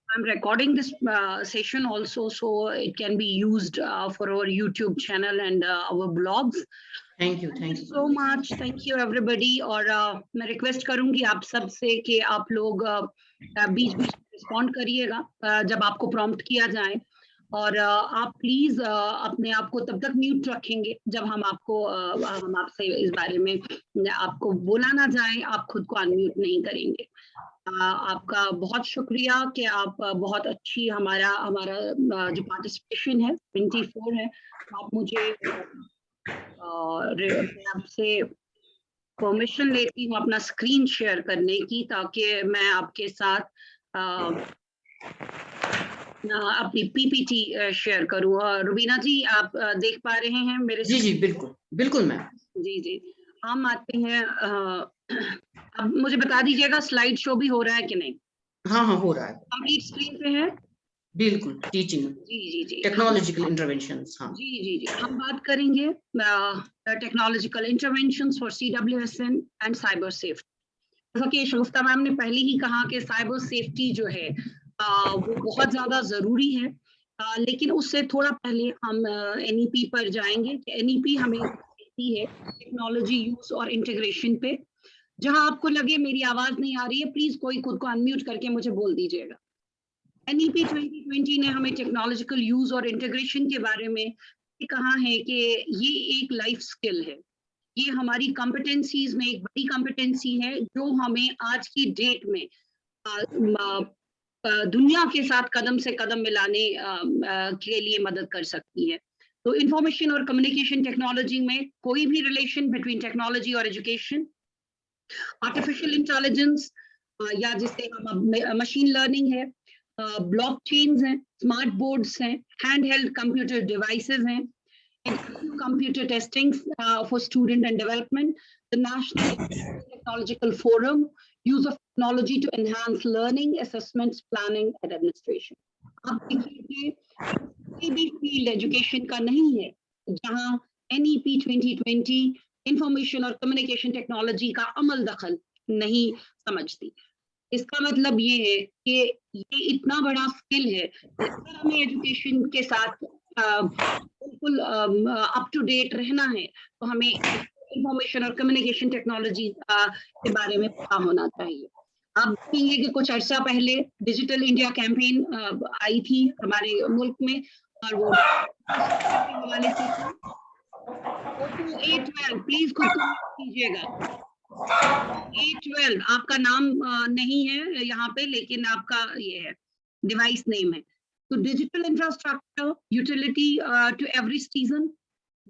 I'm recording this session also, so it can be used for our YouTube channel and our blogs. Thank you so much. Thank you everybody. और मैं request करूंगी आप सब से कि आप लोग बीच बीच में रिस्पॉन्ड करिएगा जब आपको प्रॉम्प्ट किया जाए, और आप प्लीज अपने आप को तब तक म्यूट रखेंगे जब हम आपसे इस बारे में आपको बोला ना जाए, आप खुद को अनम्यूट नहीं करेंगे। आपका बहुत शुक्रिया कि आप बहुत अच्छी हमारा जो पार्टिसिपेशन है 24 है, आप मुझे आपसे परमिशन लेती हूँ अपना स्क्रीन शेयर करने की, ताकि मैं आपके साथ अपनी पीपीटी शेयर करूँ। रुबीना जी, आप देख पा रहे हैं मेरे? जी जी बिल्कुल बिल्कुल मैम। जी जी, हम आते हैं। अब मुझे बता दीजिएगा स्लाइड शो भी हो रहा है कि नहीं? हाँ हाँ हो रहा है, कंप्लीट स्क्रीन पे है। बिल्कुल टीचिंग जी जी जी, टेक्नोलॉजिकल इंटरवेंशंस। हाँ जी जी जी, हम बात करेंगे technological interventions for CWSN and cyber safety. जैसा कि शगुफ्ता मैम ने पहले ही कहा कि साइबर सेफ्टी जो है वो बहुत ज्यादा जरूरी है, लेकिन उससे थोड़ा पहले हम NEP पर जाएंगे कि NEP हमें देती है टेक्नोलॉजी यूज और इंटीग्रेशन पे। जहां आपको लगे मेरी आवाज नहीं आ रही है, प्लीज कोई खुद को अनम्यूट करके मुझे बोल दीजिएगा। NEP 2020 ने हमें टेक्नोलॉजिकल यूज और इंटीग्रेशन के बारे में कहा है कि ये एक लाइफ स्किल है, ये हमारी कॉम्पिटेंसीज में एक बड़ी कॉम्पिटेंसी है जो हमें आज की डेट में दुनिया के साथ कदम से कदम मिलाने के लिए मदद कर सकती है। तो इंफॉर्मेशन और कम्युनिकेशन टेक्नोलॉजी में कोई भी रिलेशन बिटवीन टेक्नोलॉजी और एजुकेशन, आर्टिफिशियल इंटेलिजेंस या जिसे हम मशीन लर्निंग है, ब्लॉकचेन्स हैं, स्मार्ट बोर्ड्स हैं, हैंडहेल्ड कंप्यूटर डिवाइसेस हैं, computer testing for student and development, the National Technological Forum, use of technology to enhance learning, assessments, planning and administration. आप देखिए कोई भी फील्ड एजुकेशन का नहीं है जहां NEP 2020 इंफॉर्मेशन और कम्युनिकेशन टेक्नोलॉजी का अमल दखल नहीं समझती। इसका मतलब ये है कि ये इतना बड़ा स्किल है, अगर हमें एजुकेशन के साथ बिल्कुल अप टू डेट रहना है तो हमें इंफॉर्मेशन और कम्युनिकेशन टेक्नोलॉजी के बारे में पता होना चाहिए। आप देखेंगे कि कुछ अर्सा पहले डिजिटल इंडिया कैंपेन आई थी हमारे मुल्क में, और वो हवाले से थी। 812 प्लीज खुद को कीजिएगा। 812 आपका नाम नहीं है यहाँ पे, लेकिन आपका ये है डिवाइस नेम है। तो digital infrastructure utility to every citizen,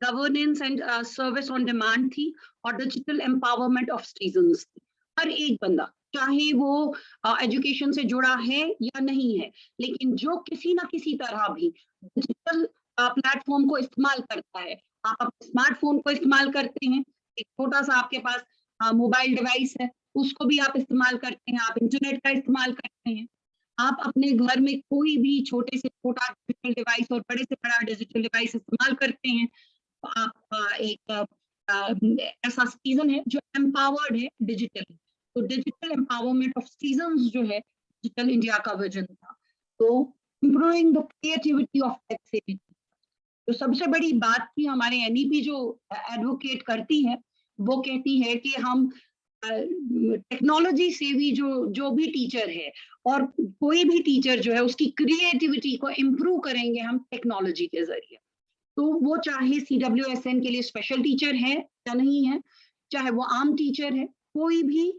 governance and service on demand थी, और डिजिटल एम्पावरमेंट ऑफ सिटीजंस थी। हर एक बंदा चाहे वो एजुकेशन से जुड़ा है या नहीं है, लेकिन जो किसी ना किसी तरह भी डिजिटल प्लेटफॉर्म को इस्तेमाल करता है। आप अपने स्मार्टफोन को इस्तेमाल करते हैं, एक छोटा सा आपके पास मोबाइल डिवाइस है, उसको भी आप इस्तेमाल करते हैं, आप इंटरनेट का इस्तेमाल करते हैं। आप अपने घर में कोई भी छोटे से छोटा डिजिटल डिवाइस और बड़े से बड़ा डिजिटल डिवाइस इस्तेमाल करते हैं, तो आप एक ऐसा सिटीजन है जो एम्पावर्ड है डिजिटली। तो डिजिटल एम्पावरमेंट ऑफ सिटीजंस जो है डिजिटल इंडिया का विजन था। तो इम्प्रूविंग द क्रिएटिविटी ऑफ टेक्सेबिलिटी, तो सबसे बड़ी बात थी हमारे NEP जो एडवोकेट करती है, वो कहती है कि हम टेक्नोलॉजी से भी जो भी टीचर है और कोई भी टीचर जो है उसकी क्रिएटिविटी को इम्प्रूव करेंगे हम टेक्नोलॉजी के जरिए। तो वो चाहे CWSN के लिए स्पेशल टीचर है या नहीं है, चाहे वो आम टीचर है, कोई भी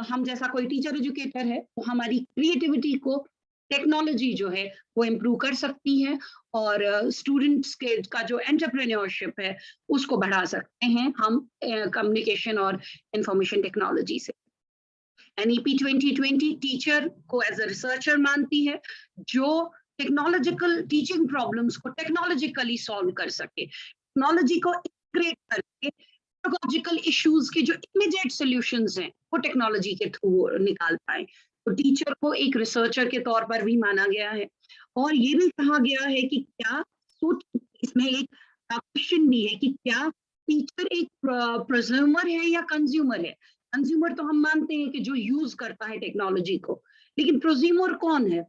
हम जैसा कोई टीचर एजुकेटर है, वो हमारी क्रिएटिविटी को टेक्नोलॉजी जो है वो इम्प्रूव कर सकती है, और स्टूडेंट्स के का जो एंटरप्रेन्योरशिप है उसको बढ़ा सकते हैं हम कम्युनिकेशन और इंफॉर्मेशन टेक्नोलॉजी से। NEP 2020 टीचर को एज अ रिसर्चर मानती है जो टेक्नोलॉजिकल टीचिंग प्रॉब्लम्स को टेक्नोलॉजिकली सॉल्व कर सके, टेक्नोलॉजी को इंटीग्रेट करके पेडागोजिकल इश्यूज के जो इमीडिएट सॉल्यूशंस हैं वो टेक्नोलॉजी के थ्रू निकाल पाए। तो टीचर को एक रिसर्चर के तौर पर भी माना गया है, और ये भी कहा गया है कि क्या इसमें एक क्वेश्चन भी है कि क्या टीचर एक प्रोज्यूमर है या कंज्यूमर है। कंज्यूमर तो हम मानते हैं कि जो यूज करता है टेक्नोलॉजी को, लेकिन प्रोज्यूमर कौन है?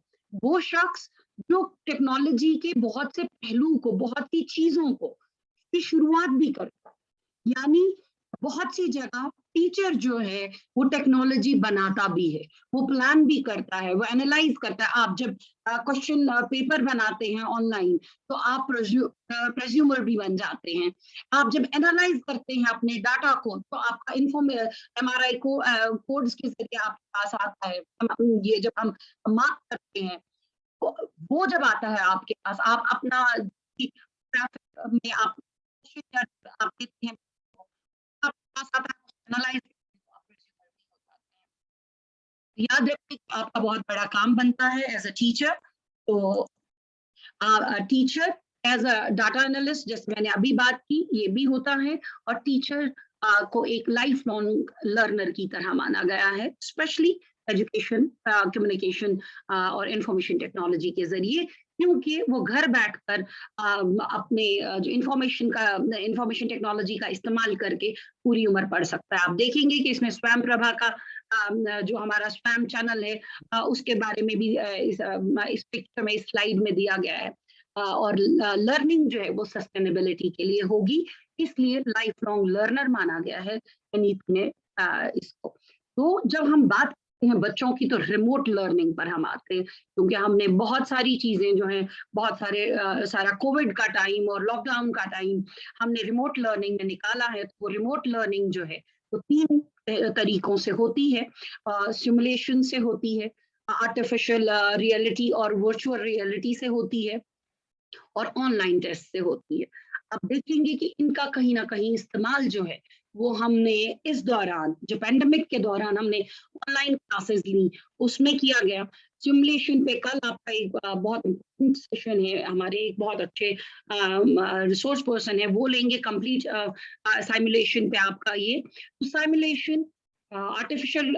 वो शख्स जो टेक्नोलॉजी के बहुत से पहलू को, बहुत सी चीजों को की शुरुआत भी करता है। यानी बहुत सी जगह टीचर जो है वो टेक्नोलॉजी बनाता भी है, वो प्लान भी करता है, वो एनालाइज करता है। आप जब क्वेश्चन पेपर बनाते हैं ऑनलाइन, तो आप प्रेज्यूमर भी बन जाते हैं। आप जब एनालाइज करते हैं अपने डाटा को, तो आपका एमआरआई को कोड्स के जरिए आपके पास आता है। ये जब हम मार्क करते हैं, वो जब आता है आपके पास, आप अपना ट्रैफिक में आप देते हैं, आपके पास आता है, एनालाइज याद रखिए आपका बहुत बड़ा काम बनता है एज अ टीचर। तो teacher as a data analyst, जैसे मैंने अभी बात की, ये भी होता है। और टीचर को एक लाइफ लॉन्ग लर्नर की तरह माना गया है, स्पेशली एजुकेशन, कम्युनिकेशन और इंफॉर्मेशन टेक्नोलॉजी के जरिए, क्योंकि वो घर बैठकर अपने जो इंफॉर्मेशन टेक्नोलॉजी का इस्तेमाल करके पूरी उम्र पढ़ सकता है। आप देखेंगे कि इसमें स्वयं प्रभा का जो हमारा स्वयं चैनल है, उसके बारे में भी इस पिक्चर में, इस स्लाइड में दिया गया है। और लर्निंग जो है वो सस्टेनेबिलिटी के लिए होगी, इसलिए लाइफ लॉन्ग लर्नर माना गया है नीति ने इसको। तो जब हम बात करते हैं बच्चों की, तो रिमोट लर्निंग पर हम आते हैं, क्योंकि हमने बहुत सारी चीजें जो हैं, बहुत सारा कोविड का टाइम और लॉकडाउन का टाइम हमने रिमोट लर्निंग में निकाला है। तो वो रिमोट लर्निंग जो है वो 3 तरीकों से होती है। सिमुलेशन से होती है, आर्टिफिशियल रियलिटी और वर्चुअल रियलिटी से होती है, और ऑनलाइन टेस्ट से होती है। आप देखेंगे कि इनका कहीं ना कहीं इस्तेमाल जो है वो हमने इस दौरान, जो पेंडेमिक के दौरान हमने ऑनलाइन क्लासेस ली, उसमें किया गया। सिमुलेशन पे कल आपका एक बहुत इम्पोर्टेंट सेशन है, हमारे एक बहुत अच्छे रिसोर्स पर्सन है, वो लेंगे कंप्लीट सिमुलेशन पे आपका ये। तो सिमुलेशन, आर्टिफिशियल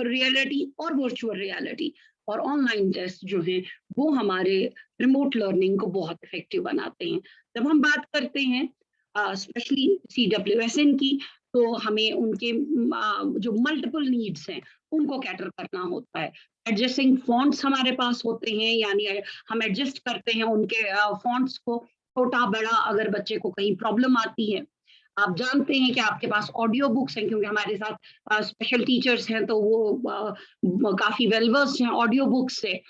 रियलिटी और वर्चुअल रियलिटी और ऑनलाइन टेस्ट जो है वो हमारे रिमोट लर्निंग को बहुत इफेक्टिव बनाते हैं। जब हम बात करते हैं स्पेशली CWSN की, तो हमें उनके जो मल्टीपल नीड्स हैं उनको कैटर करना होता है। एडजस्टिंग फॉन्ट्स हमारे पास होते हैं, यानी हम एडजस्ट करते हैं उनके फॉन्ट्स को, छोटा बड़ा, अगर बच्चे को कहीं प्रॉब्लम आती है। आप जानते हैं कि आपके पास ऑडियो बुक्स हैं, क्योंकि हमारे साथ स्पेशल टीचर्स हैं, तो वो काफी वेल वर्स्ड हैं ऑडियो बुक्स से।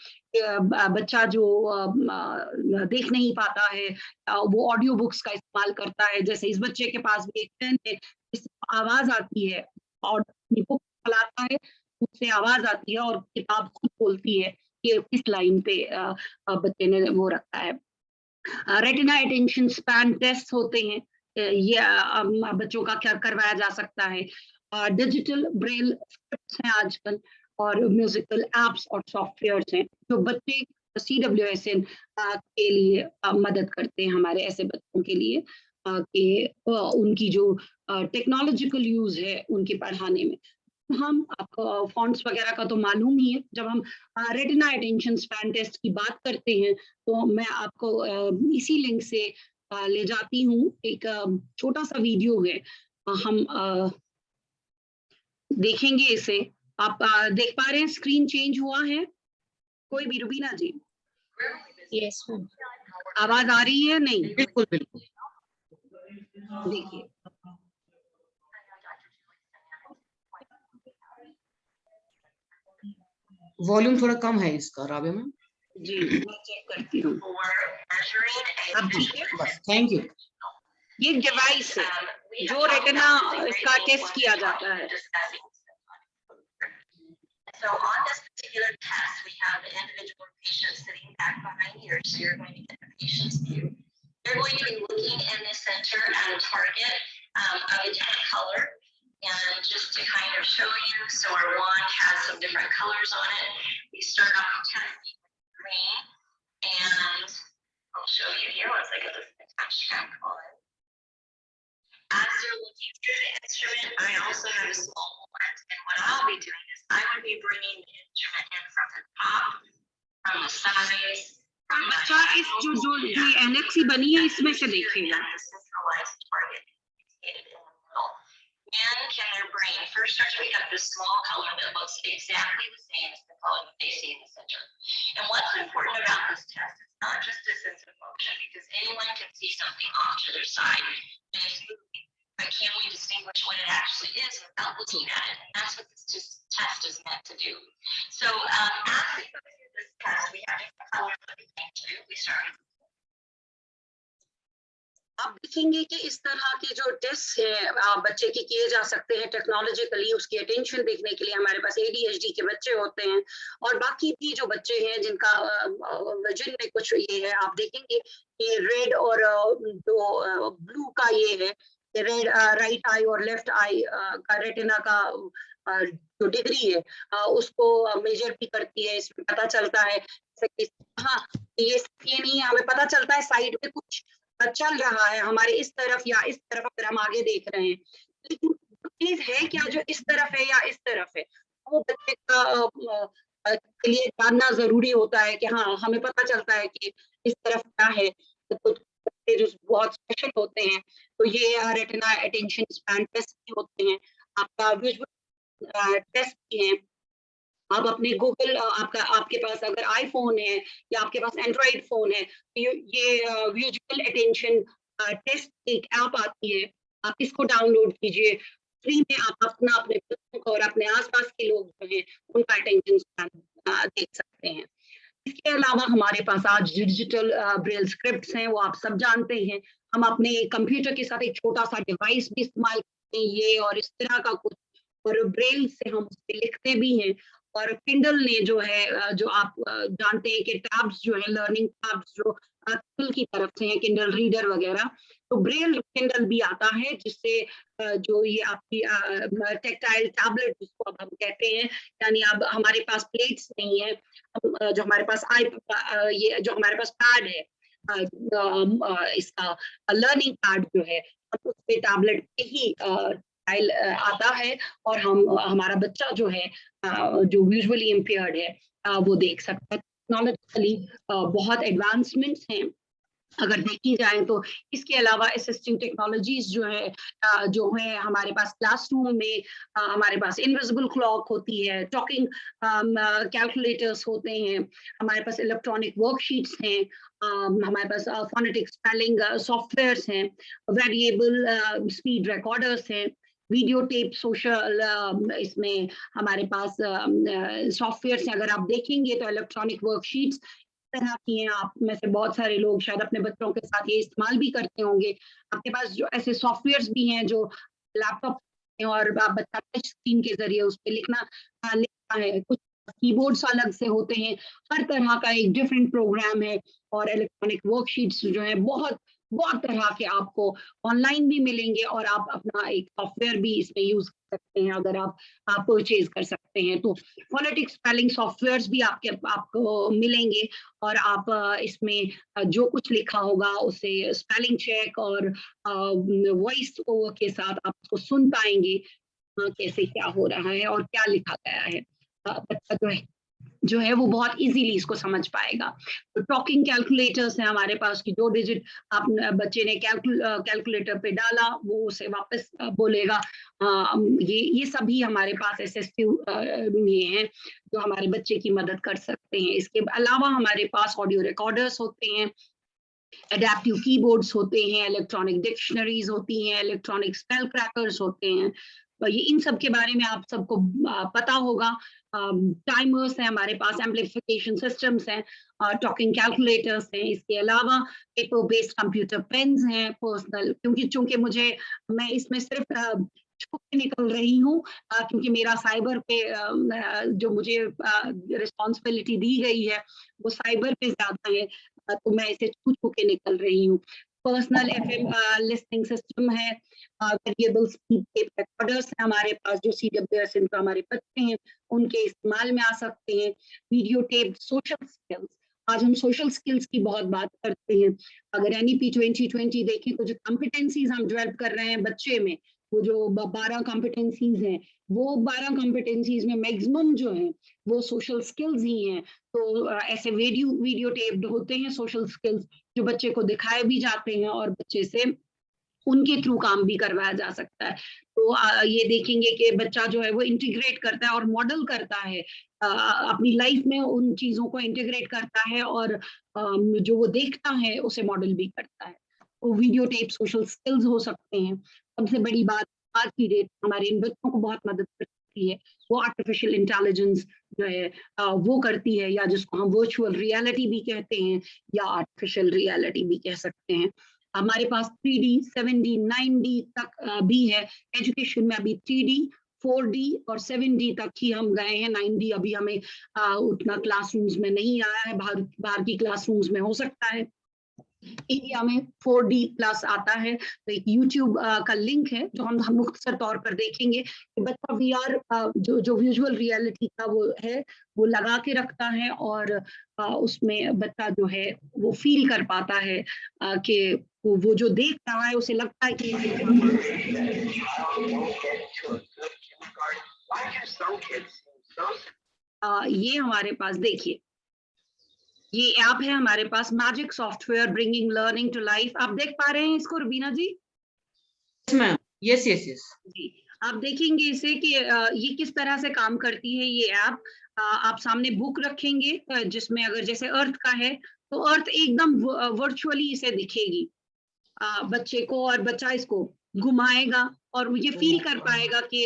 बच्चा जो देख नहीं पाता है, वो ऑडियो बुक्स का इस्तेमाल करता है। जैसे इस बच्चे के पास भी एक पेन है, इससे आवाज आती है, और बुक चलाता है, उससे आवाज आती है और किताब खुद बोलती है कि किस लाइन पे बच्चे ने वो रखा है। रेटिना अटेंशन स्पैन टेस्ट होते हैं, ये बच्चों का क्या करवाया जा सकता है। डिजिटल ब्रेल स्क्रिप्ट्स हैं आजकल, और म्यूजिकल एप्स और सॉफ्टवेयर्स हैं जो बच्चे CWSN के लिए मदद करते हैं, हमारे ऐसे बच्चों के लिए कि उनकी जो टेक्नोलॉजिकल यूज है उनके पढ़ाने में। हम आपको फॉन्ट्स वगैरह का तो मालूम ही है। जब हम रेटिना अटेंशन स्पैन टेस्ट की बात करते हैं, तो मैं आपको इसी लिंक से ले जाती हूँ। एक छोटा सा वीडियो है, हम देखेंगे इसे। आप देख पा रहे हैं स्क्रीन चेंज हुआ है? कोई भी, रुबीना जी, यस मैम। आवाज आ रही है? नहीं, बिल्कुल बिल्कुल। देखिए। वॉल्यूम थोड़ा कम है इसका, राबे मैम। जी, मैं चेक करती हूँ। अब ठीक है? बस, थैंक यू। ये डिवाइस है जो रेटिना इसका टेस्ट किया जाता है। So on this particular test, we have the individual patient sitting back behind here. So you're going to get the patient's view. You're going to be looking in the center at a target of a different color. And just to kind of show you, so our wand has some different colors on it. We start off testing with green. And I'll show you here once I get this attached back on. As you're looking through the instrument, I also have a small wand. And what I'll be doing is I would be bringing the instrument in from the top, from the sides. बच्चा इस जो ये NXE बनी है इसमें से देखेगा। Centralized target located in the middle. And can their brain brain. First starts to pick up this small color that looks exactly the same as the color that they see in the center. And what's important about this test is not just a sense of motion, because anyone can see something off to their side and it's moving. But can we distinguish what it actually is without looking at it? And that's what this test is meant to do. So as we go through this test, we have different colors that we can do. We start with आप देखेंगे कि इस तरह के जो test है बच्चे के किए जा सकते हैं टेक्नोलॉजिकली, उसकी अटेंशन देखने के लिए हमारे पास ADHD के बच्चे होते हैं और बाकी भी जो बच्चे हैं जिनका विजन में कुछ ये है, आप देखेंगे कि रेड और जो ब्लू का ये है, रेड राइट आई और लेफ्ट आई का रेटिना का जो डिग्री है उसको मेजर भी करती है। इसमें पता चलता है हाँ ये नहीं है, हमें पता चलता है साइड में कुछ चल रहा है हमारे इस तरफ या इस तरफ अगर हम आगे देख रहे हैं, लेकिन चीज है क्या जो इस तरफ है या इस तरफ है, वो बच्चे का के लिए जानना जरूरी होता है कि हाँ हमें पता चलता है कि इस तरफ क्या है। तो कुछ बच्चे जो बहुत स्पेशल होते हैं तो ये रेटिना अटेंशन स्पैन टेस्ट भी होते हैं, आपका विजुअल टेस्ट भी है। आप अपने गूगल आपके पास अगर आईफोन है या आपके पास एंड्रॉइड फोन है तो ये विजुअल अटेंशन टेस्ट एक ऐप आती है, आप इसको डाउनलोड कीजिए फ्री में। आप अपने बच्चों को और अपने आसपास के लोग जो हैं उनका अटेंशन स्पैन देख सकते हैं। इसके अलावा हमारे पास आज डिजिटल ब्रेल स्क्रिप्ट्स हैं, वो आप सब जानते हैं। हम अपने कंप्यूटर के साथ एक छोटा सा डिवाइस भी इस्तेमाल करते हैं, ये और इस तरह का कुछ, और ब्रेल से हम उससे लिखते भी हैं। और किंडल ने जो है जो आप जानते हैं कि टैब्स जो है लर्निंग टैब्स जो किंडल की तरफ से हैं, किंडल रीडर वगैरह, तो ब्रेल किंडल भी आता है जिससे जो ये आपकी टेक्टाइल टैबलेट जिसको अब हम कहते हैं, यानी अब हमारे पास प्लेट्स नहीं है, जो हमारे पास ये जो हमारे पास पैड है इसका लर्निंग पैड जो है उस पे टैबलेट पे ही आता है और हमारा बच्चा जो है जो विजुअली इम्पेयर्ड है वो देख सकता है। टेक्नोलॉजिकली बहुत एडवांसमेंट्स हैं अगर देखी जाए तो। इसके अलावा असिस्टिंग टेक्नोलॉजीज जो है हमारे पास क्लासरूम में हमारे पास इनविजिबल क्लॉक होती है, टॉकिंग कैलकुलेटर्स होते हैं, हमारे पास इलेक्ट्रॉनिक वर्कशीट्स हैं, हमारे पास फोनेटिक स्पेलिंग सॉफ्टवेयर्स हैं, वेरिएबल स्पीड रिकॉर्डर्स हैं, वीडियो टेप सोशल इसमें हमारे पास सॉफ्टवेयर अगर आप देखेंगे तो इलेक्ट्रॉनिक वर्कशीट्स तरह की हैं। आप में से बहुत सारे लोग शायद अपने बच्चों के साथ ये इस्तेमाल भी करते होंगे। आपके पास जो ऐसे सॉफ्टवेयर्स भी हैं जो लैपटॉप और बच्चा टच स्क्रीन के जरिए उस पर लिखता है, कुछ कीबोर्ड्स अलग से होते हैं, हर तरह का एक डिफरेंट प्रोग्राम है। और इलेक्ट्रॉनिक वर्कशीट्स जो है बहुत तरह के आपको ऑनलाइन भी मिलेंगे और आप अपना एक सॉफ्टवेयर भी इसमें यूज कर सकते हैं अगर आप परचेज कर सकते हैं तो। फोनेटिक स्पेलिंग सॉफ्टवेयर्स भी आपको मिलेंगे और आप इसमें जो कुछ लिखा होगा उसे स्पेलिंग चेक और वॉइस ओवर के साथ आप उसको सुन पाएंगे कैसे क्या हो रहा है और क्या लिखा गया है। बच्चा जो है वो बहुत इजीली इसको समझ पाएगा। तो टॉकिंग कैलकुलेटर्स है हमारे पास की 2 डिजिट आप बच्चे ने कैलकुलेटर पे डाला वो उसे वापस बोलेगा। ये सभी हमारे पास असिस्टिव ये हैं जो हमारे बच्चे की मदद कर सकते हैं। इसके अलावा हमारे पास ऑडियो रिकॉर्डर्स होते हैं, एडेप्टिव कीबोर्ड्स होते हैं, इलेक्ट्रॉनिक डिक्शनरीज होती हैं, इलेक्ट्रॉनिक स्पेल क्रैकर्स होते हैं। ये इन सब के बारे में आप सबको पता होगा। टाइमर्स हैं हमारे पास, एम्प्लीफिकेशन सिस्टम्स हैं, टॉकिंग कैलकुलेटर्स हैं। इसके अलावा पेपर बेस्ड कंप्यूटर पेन्स हैं पर्सनल, चूंकि मैं इसमें सिर्फ छुप के निकल रही हूँ क्योंकि मेरा साइबर पे जो मुझे रिस्पॉन्सिबिलिटी दी गई है वो साइबर पे ज्यादा है, तो मैं इसे छू के निकल रही हूँ। पर्सनल FM लिस्टिंग सिस्टम है, वेरिएबल स्पीड टेप रिकॉर्डर्स है हमारे पास जो CWS इनका हमारे बच्चे हैं उनके इस्तेमाल में आ सकते हैं। वीडियो टेप सोशल स्किल्स, आज हम सोशल स्किल्स की बहुत बात करते हैं। अगर NEP 2020 देखें तो जो कॉम्पिटेंसीज हम डेवलप कर रहे हैं बच्चे में, वो जो 12 कॉम्पिटेंसीज हैं, वो 12 कॉम्पिटेंसीज में मैक्सिमम जो है वो सोशल स्किल्स ही हैं। तो ऐसे वीडियो टेप्ड होते हैं सोशल स्किल्स जो बच्चे को दिखाए भी जाते हैं और बच्चे से उनके थ्रू काम भी करवाया जा सकता है। तो ये देखेंगे कि बच्चा जो है वो इंटीग्रेट करता है और मॉडल करता है, अपनी लाइफ में उन चीजों को इंटीग्रेट करता है और जो वो देखता है उसे मॉडल भी करता है। तो वीडियो टेप सोशल स्किल्स हो सकते हैं। सबसे बड़ी बात आज की डेट हमारे इन बच्चों को बहुत मदद करती है, वो आर्टिफिशियल इंटेलिजेंस जो है वो करती है, या जिसको हम वर्चुअल रियलिटी भी कहते हैं या आर्टिफिशियल रियलिटी भी कह सकते हैं। हमारे पास 3D 7D 9D तक भी है। एजुकेशन में अभी 3D 4D और 7D तक ही हम गए हैं। 9D अभी हमें उतना क्लासरूम्स में नहीं आया है, बाहर बाहर की क्लासरूम्स में हो सकता है। इंडिया में 4D प्लस आता है। तो एक यूट्यूब का लिंक है जो हम मुख्तसर तौर पर देखेंगे कि बच्चा VR जो विजुअल रियलिटी का वो है वो लगा के रखता है और उसमें बच्चा जो है वो फील कर पाता है कि वो जो देख रहा है उसे लगता है कि ये हमारे पास देखिए, ये ऐप है हमारे पास, magic software bringing learning to life. आप देख पा रहे हैं इसको रुबीना जी? Yes, ma'am. Yes, yes, yes. जी, आप देखेंगे इसे कि ये किस तरह से काम करती है ये ऐप। आप सामने बुक रखेंगे जिसमें अगर जैसे अर्थ का है तो अर्थ एकदम वर्चुअली इसे दिखेगी बच्चे को, और बच्चा इसको घुमाएगा और ये फील कर पाएगा कि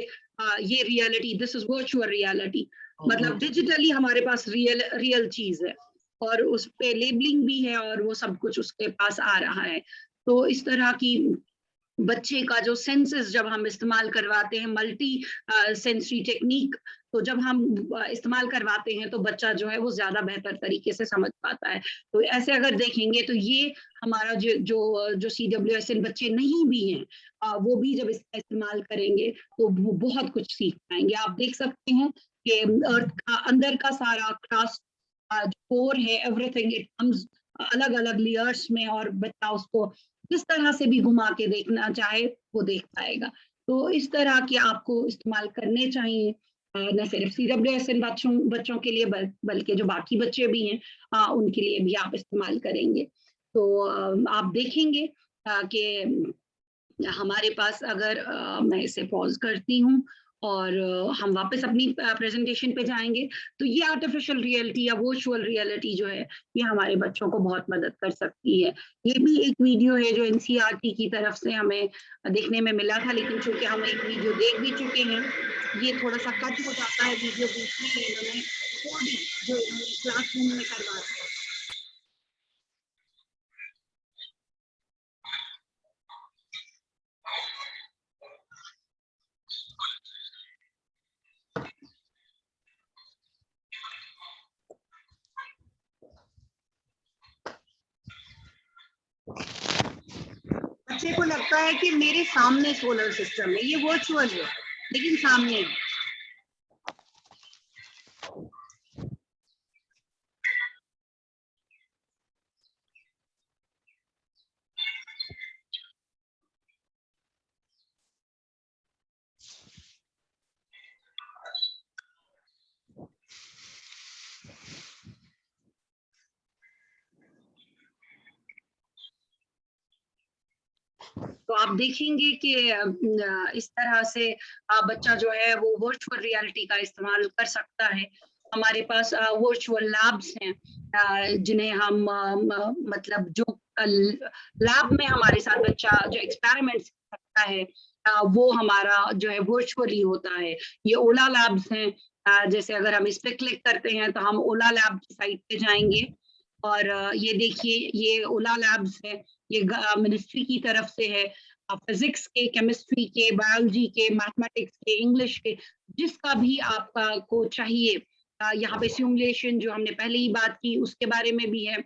ये reality, this is virtual reality. मतलब डिजिटली हमारे पास रियल चीज है और उस पे लेबलिंग भी है और वो सब कुछ उसके पास आ रहा है। तो इस तरह की बच्चे का जो सेंसेस जब हम इस्तेमाल करवाते हैं, मल्टी सेंसरी टेक्निक, तो जब हम इस्तेमाल करवाते हैं तो बच्चा जो है वो ज्यादा बेहतर तरीके से समझ पाता है। तो ऐसे अगर देखेंगे तो ये हमारा जो CWSN बच्चे नहीं भी हैं वो भी जब इसका इस्तेमाल करेंगे तो वो बहुत कुछ सीख पाएंगे। आप देख सकते हैं कि अर्थ का अंदर का सारा क्रस्ट कोर है, एवरीथिंग इट कम्स अलग अलग लेयर्स में, और बच्चा उसको जिस तरह से भी घुमा के देखना चाहे वो देख पाएगा। तो इस तरह के आपको इस्तेमाल करने चाहिए, न सिर्फ CWSN बच्चों के लिए बल्कि जो बाकी बच्चे भी हैं उनके लिए भी आप इस्तेमाल करेंगे। तो आप देखेंगे कि हमारे पास अगर मैं इसे पॉज करती हूँ और हम वापस अपनी प्रेजेंटेशन पे जाएंगे, तो ये आर्टिफिशियल रियलिटी या वर्चुअल रियलिटी जो है ये हमारे बच्चों को बहुत मदद कर सकती है। ये भी एक वीडियो है जो NCERT की तरफ से हमें देखने में मिला था, लेकिन चूंकि हम एक वीडियो देख भी चुके हैं, ये थोड़ा सा कट हो जाता है वीडियो बीच में। इन्होंने 4D जो क्लासरूम में करवा है। बच्चे को लगता है कि मेरे सामने सोलर सिस्टम है, ये वर्चुअल है लेकिन सामने है। तो आप देखेंगे कि इस तरह से बच्चा जो है वो वर्चुअल रियलिटी का इस्तेमाल कर सकता है। हमारे पास वर्चुअल लैब्स हैं जिन्हें हम मतलब जो लैब में हमारे साथ बच्चा जो एक्सपेरिमेंट्स करता है वो हमारा जो है वर्चुअली होता है। ये ओला लैब्स हैं। जैसे अगर हम इस पे क्लिक करते हैं तो हम ओला लैब की साइट पे जाएंगे और ये देखिए ये ओला लैब्स है, ये मिनिस्ट्री की तरफ से है। फिजिक्स के, केमिस्ट्री के, बायोलॉजी के, मैथमेटिक्स के, इंग्लिश के, जिसका भी आपका को चाहिए। यहाँ पे सिमुलेशन जो हमने पहले ही बात की उसके बारे में भी है।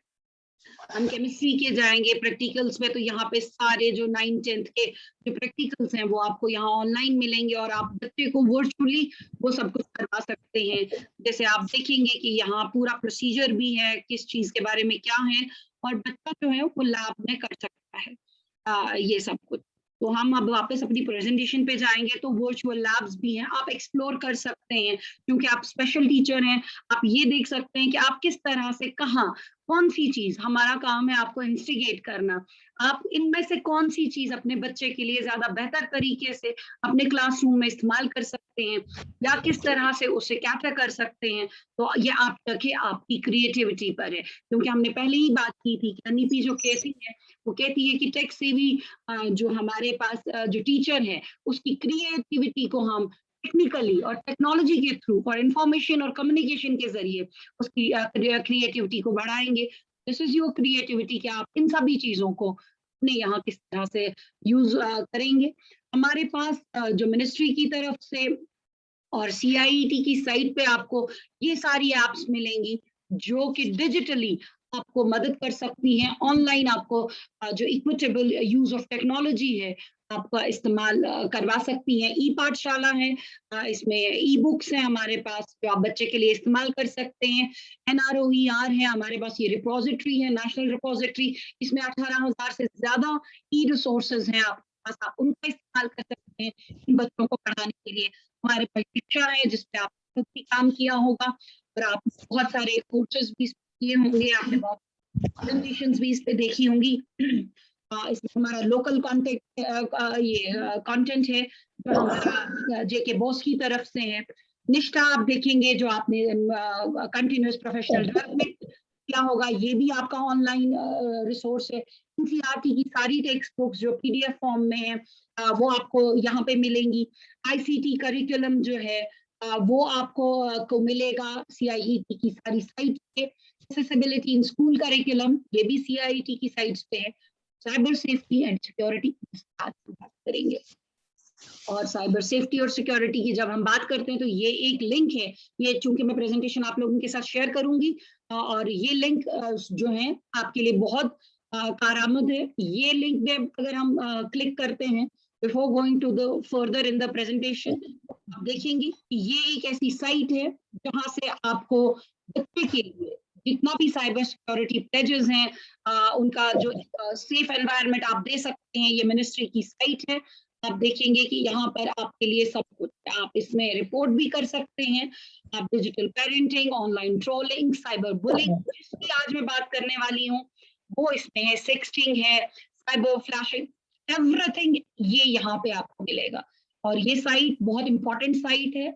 हम केमिस्ट्री के जाएंगे प्रैक्टिकल्स में, तो यहाँ पे सारे जो 9th-10th के जो प्रैक्टिकल्स हैं वो आपको यहाँ ऑनलाइन मिलेंगे और आप बच्चे को वर्चुअली वो सब कुछ करवा सकते हैं। जैसे आप देखेंगे कि यहाँ पूरा प्रोसीजर भी है, किस चीज के बारे में क्या है, और बच्चा जो है वो लैब में कर सकता है ये सब कुछ। तो हम अब वापस अपनी प्रेजेंटेशन पे जाएंगे, तो वर्चुअल लैब्स भी हैं, आप एक्सप्लोर कर सकते हैं क्योंकि आप स्पेशल टीचर हैं। आप ये देख सकते हैं कि आप किस तरह से कहाँ कौन सी चीज, हमारा काम है आपको इंस्टिगेट करना, आप इनमें से कौन सी चीज अपने बच्चे के लिए ज्यादा बेहतर तरीके से अपने क्लासरूम में इस्तेमाल कर सकते हैं, या किस तरह से उसे कैटर कर सकते हैं। तो ये आप तक है, आपकी क्रिएटिविटी पर है, क्योंकि हमने पहले ही बात की थी कि अनिपी जो कहती है, वो कहती है कि टेक से भी जो हमारे पास जो टीचर है, उसकी क्रिएटिविटी को हम टेक्निकली और टेक्नोलॉजी के थ्रू और इंफॉर्मेशन और कम्युनिकेशन के जरिए उसकी क्रिएटिविटी को बढ़ाएंगे। दिस इज योर क्रिएटिविटी कि आप इन सभी चीजों को अपने यहाँ किस तरह से यूज करेंगे। हमारे पास जो मिनिस्ट्री की तरफ से और CIET की साइट पे आपको ये सारी एप्स मिलेंगी जो कि डिजिटली आपको मदद कर सकती हैं। ऑनलाइन आपको जो इक्विटेबल यूज ऑफ टेक्नोलॉजी है आपका इस्तेमाल करवा सकती हैं। ई पाठशाला है, इसमें ई बुक्स हैं हमारे पास जो आप बच्चे के लिए इस्तेमाल कर सकते हैं। NROER है हमारे पास, ये रिपोजिटरी है, नेशनल रिपोजिटरी, इसमें 18,000 से ज्यादा ई रिसोर्सेज हैं आपके पास, आप उनका इस्तेमाल कर सकते हैं इन बच्चों को पढ़ाने के लिए। हमारे पास शिक्षा है जिसपे आप खुद भी काम किया होगा, और आप बहुत सारे कोर्सेज भी किए होंगे, आपने बहुत प्रेजेंटेशंस भी इस पे देखी होंगी। इसमें हमारा लोकल कंटेंट है जो हमारा JK बोस की तरफ से है। निष्ठा आप देखेंगे जो आपने कंटिन्यूअस प्रोफेशनल डेवलपमेंट क्या होगा, ये भी आपका ऑनलाइन रिसोर्स है। NCERT की सारी टेक्स्ट बुक्स जो PDF फॉर्म में है वो आपको यहाँ पे मिलेंगी। ICT करिकुलम जो है वो आपको को मिलेगा CIET की सारी साइट पे। एक्सेसिबिलिटी इन स्कूल करिकुलम ये भी CIET की साइट्स पे है। साइबर सेफ्टी एंड सिक्योरिटी बात करेंगे, और साइबर सेफ्टी और सिक्योरिटी की जब हम बात करते हैं तो ये एक लिंक है, ये चूंकि मैं प्रेजेंटेशन आप लोगों के साथ शेयर करूंगी और ये लिंक जो है आपके लिए बहुत कारआमद है। ये लिंक पे अगर हम क्लिक करते हैं before going to the further in the presentation, आप देखेंगे कि ये एक ऐसी साइट है जहां से आपको बच्चे के लिए जितना भी साइबर सिक्योरिटी प्लेजेस हैं उनका जो सेफ एनवायरनमेंट आप दे सकते हैं, ये मिनिस्ट्री की साइट है। आप देखेंगे कि यहाँ पर आपके लिए सब कुछ, आप इसमें रिपोर्ट भी कर सकते हैं, आप digital parenting, online trolling, cyber bullying जिसकी आज मैं बात करने वाली हूँ वो इसमें है, सेक्सटिंग है, साइबर फ्लैशिंग, एवरीथिंग ये यहाँ पे आपको मिलेगा। और ये साइट बहुत इंपॉर्टेंट साइट है,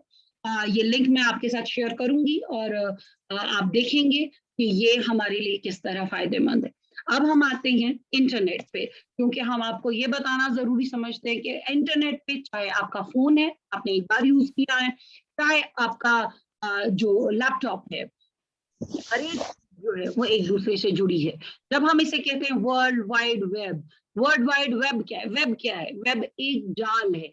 ये लिंक मैं आपके साथ शेयर करूंगी और आप देखेंगे कि ये हमारे लिए किस तरह फायदेमंद है। अब हम आते हैं इंटरनेट पे, क्योंकि हम आपको ये बताना जरूरी समझते हैं कि इंटरनेट पे चाहे आपका फोन है, आपने एक बार यूज किया है, चाहे आपका जो लैपटॉप है, हर एक जो है वो एक दूसरे से जुड़ी है। जब हम इसे कहते हैं world wide web, world wide web क्या है? वेब क्या है? वेब एक जाल है,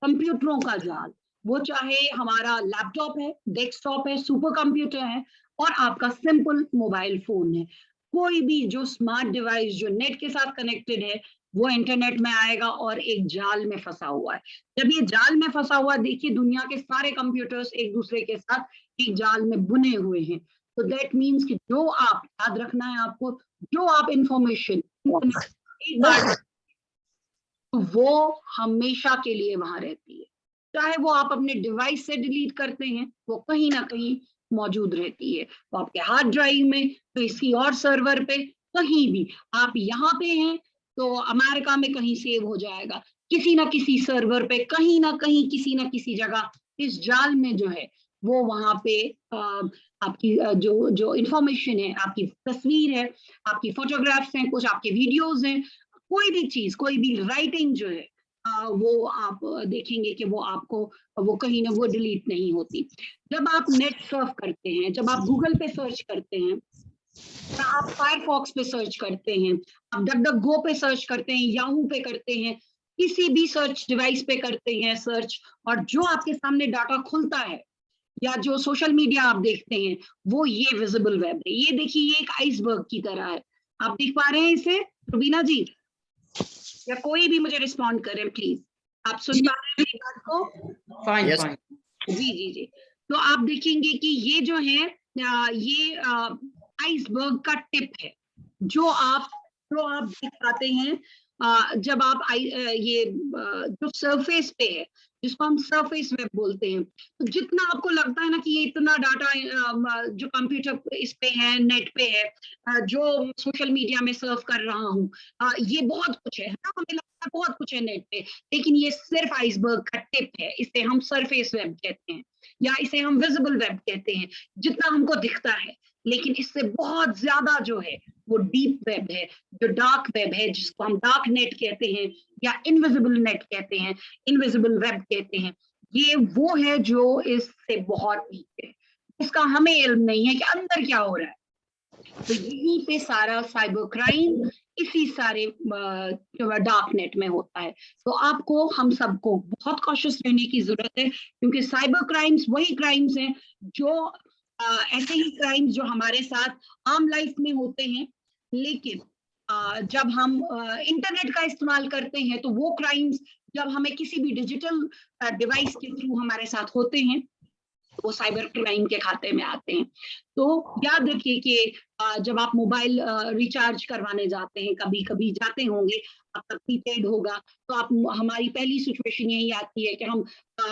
कंप्यूटरों का जाल। वो चाहे हमारा लैपटॉप है, डेस्कटॉप है, सुपर कंप्यूटर है और आपका सिंपल मोबाइल फोन है, कोई भी जो स्मार्ट डिवाइस जो नेट के साथ कनेक्टेड है वो इंटरनेट में आएगा और एक जाल में फंसा हुआ है। जब ये जाल में फंसा हुआ, देखिए दुनिया के सारे कंप्यूटर्स एक दूसरे के साथ एक जाल में बुने हुए हैं। तो दैट मीन्स कि जो आप याद रखना है आपको, जो आप इंफॉर्मेशन एक बार तो वो हमेशा के लिए वहां रहती है, चाहे वो आप अपने डिवाइस से डिलीट करते हैं वो कहीं ना कहीं मौजूद रहती है, वो आपके हार्ड ड्राइव में, किसी और सर्वर पे, कहीं भी आप यहाँ पे हैं तो अमेरिका में कहीं सेव हो जाएगा, किसी ना किसी सर्वर पे, कहीं ना कहीं किसी ना किसी जगह इस जाल में जो है वो वहां पे आपकी जो जो इंफॉर्मेशन है, आपकी तस्वीर है, आपकी फोटोग्राफ्स हैं, कुछ आपके वीडियोस हैं, कोई भी चीज, कोई भी राइटिंग जो है वो आप देखेंगे कि वो आपको वो कहीं ना वो डिलीट नहीं होती। जब आप नेट सर्फ करते हैं, जब आप गूगल पे सर्च करते हैं, या आप फायरफॉक्स पे सर्च करते हैं, आप डक पे सर्च करते हैं, याहू पे करते हैं, किसी भी सर्च डिवाइस पे करते हैं सर्च, और जो आपके सामने डाटा खुलता है या जो सोशल मीडिया आप देखते हैं वो ये विजिबल वेब है। ये देखिए, ये एक आइसबर्ग की तरह है, आप देख पा रहे हैं इसे रुबीना जी, या कोई भी मुझे रिस्पॉन्ड करें प्लीज, आप सुन पा रहे हैं मेरी बात को? Fine Yes. फाइन। जी जी जी। तो आप देखेंगे कि ये जो है ये आइसबर्ग का टिप है, जो आप देख पाते हैं जब आप ये जो सरफेस पे है, जिसको हम सरफेस वेब बोलते हैं, तो जितना आपको लगता है ना कि ये इतना डाटा जो कंप्यूटर इस पे है, नेट पे है, जो सोशल मीडिया में सर्व कर रहा हूँ, ये बहुत कुछ है ना, हमें लगता है बहुत कुछ है नेट पे, लेकिन ये सिर्फ आइसबर्ग का टिप है। इसे हम सरफेस वेब कहते हैं या इसे हम विजिबल वेब कहते हैं, जितना हमको दिखता है। लेकिन इससे बहुत ज्यादा जो है वो डीप वेब है, जो डार्क वेब है, जिसको हम डार्क नेट कहते हैं या इनविजिबल नेट कहते हैं, इनविजिबल वेब कहते हैं। ये वो है जो इससे बहुत वीक है, इसका हमें इल्म नहीं है कि अंदर क्या हो रहा है। तो यहीं पे सारा साइबर क्राइम इसी सारे डार्क नेट में होता है। तो आपको हम सबको बहुत कॉशियस रहने की जरूरत है, क्योंकि साइबर क्राइम्स वही क्राइम्स हैं जो ऐसे ही क्राइम्स जो हमारे साथ आम लाइफ में होते हैं, लेकिन जब हम इंटरनेट का इस्तेमाल करते हैं तो वो क्राइम्स जब हमें किसी भी डिजिटल डिवाइस के थ्रू हमारे साथ होते हैं, वो साइबर क्राइम के खाते में आते हैं। तो याद रखिए कि जब आप मोबाइल रिचार्ज करवाने जाते हैं, कभी कभी जाते होंगे, आपका प्रीपेड होगा, तो आप हमारी पहली सिचुएशन यही आती है कि हम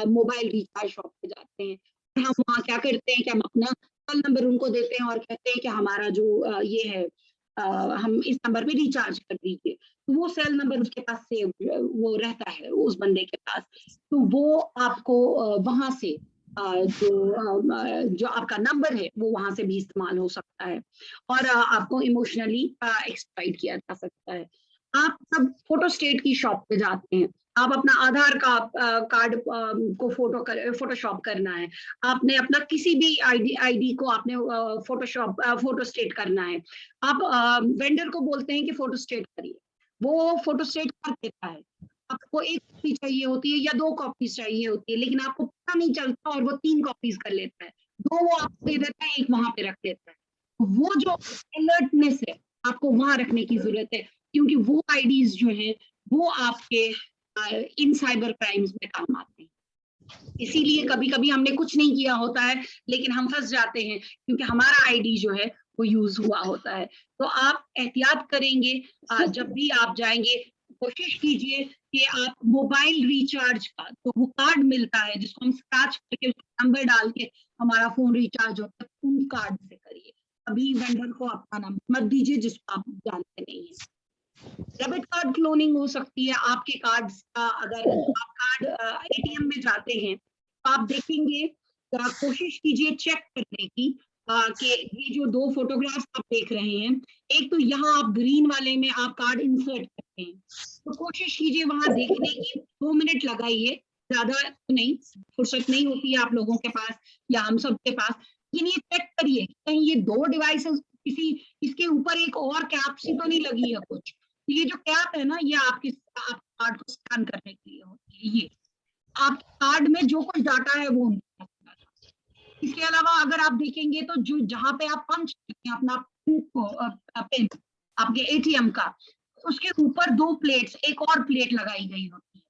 मोबाइल रिचार्ज शॉप पे जाते हैं, और हम वहाँ क्या करते हैं कि हम अपना सेल नंबर उनको देते हैं और कहते हैं कि हमारा जो ये है, हम इस नंबर पे रिचार्ज कर दीजिए। तो वो सेल नंबर उसके पास सेव वो रहता है उस बंदे के पास, तो वो आपको वहां से जो आपका नंबर है वो वहां से भी इस्तेमाल हो सकता है, और आपको इमोशनली एक्सप्लॉइट किया जा सकता है। आप सब फोटो स्टेट की शॉप पे जाते हैं, आप अपना आधार का कार्ड को फोटोशॉप करना है, आपने अपना किसी भी आईडी को आपने फोटो स्टेट करना है, आप वेंडर को बोलते हैं कि फोटो स्टेट करिए, वो फोटो स्टेट कर देता है। आपको एक कॉपी चाहिए होती है या 2 कॉपीज चाहिए होती है, लेकिन आपको पता नहीं चलता और वो 3 कॉपीज कर लेता है, 2 वो आपको दे देता है, 1 वहां पे रख देता है। वो जो अलर्टनेस है आपको वहां रखने की जरूरत है, क्योंकि वो आईडीज जो है वो आपके इन साइबर क्राइम्स में काम आते हैं। इसीलिए कभी कभी हमने कुछ नहीं किया होता है, लेकिन हम फंस जाते हैं क्योंकि हमारा आईडी जो है वो यूज हुआ होता है। तो आप एहतियात करेंगे, जब भी आप जाएंगे कोशिश कीजिए कि आप मोबाइल रिचार्ज का तो वो कार्ड मिलता है जिसको हम स्क्रैच करके नंबर डाल के हमारा फोन रिचार्ज होता है, उन कार्ड से करिए। अभी वेंडर को अपना नंबर मत दीजिए जिसको आप जानते नहीं है। डेबिट कार्ड क्लोनिंग हो सकती है आपके कार्ड्स का। अगर आप कार्ड एटीएम में जाते हैं तो आप देखेंगे, कोशिश कीजिए चेक करने की कि ये जो 2 फोटोग्राफ्स आप देख रहे हैं, एक तो यहाँ आप ग्रीन वाले में आप कार्ड इंसर्ट करते हैं, तो कोशिश कीजिए वहां देखने की, 2 मिनट लगाइए, ज्यादा नहीं, फुर्सत नहीं होती है आप लोगों के पास या हम सब के पास, लेकिन ये चेक करिए कहीं ये 2 डिवाइसेस किसी इसके ऊपर एक और कैप सी तो नहीं लगी है कुछ। ये जो कैप है ना, ये आपके आप कार्ड को स्कैन करने के लिए होती है। ये आपके कार्ड में जो कुछ डाटा है वो इसके अलावा अगर आप देखेंगे तो जो जहां पे आप पंच करते हैं अपना पिन आपके एटीएम का, उसके ऊपर 2 प्लेट्स, एक और प्लेट लगाई गई होती है।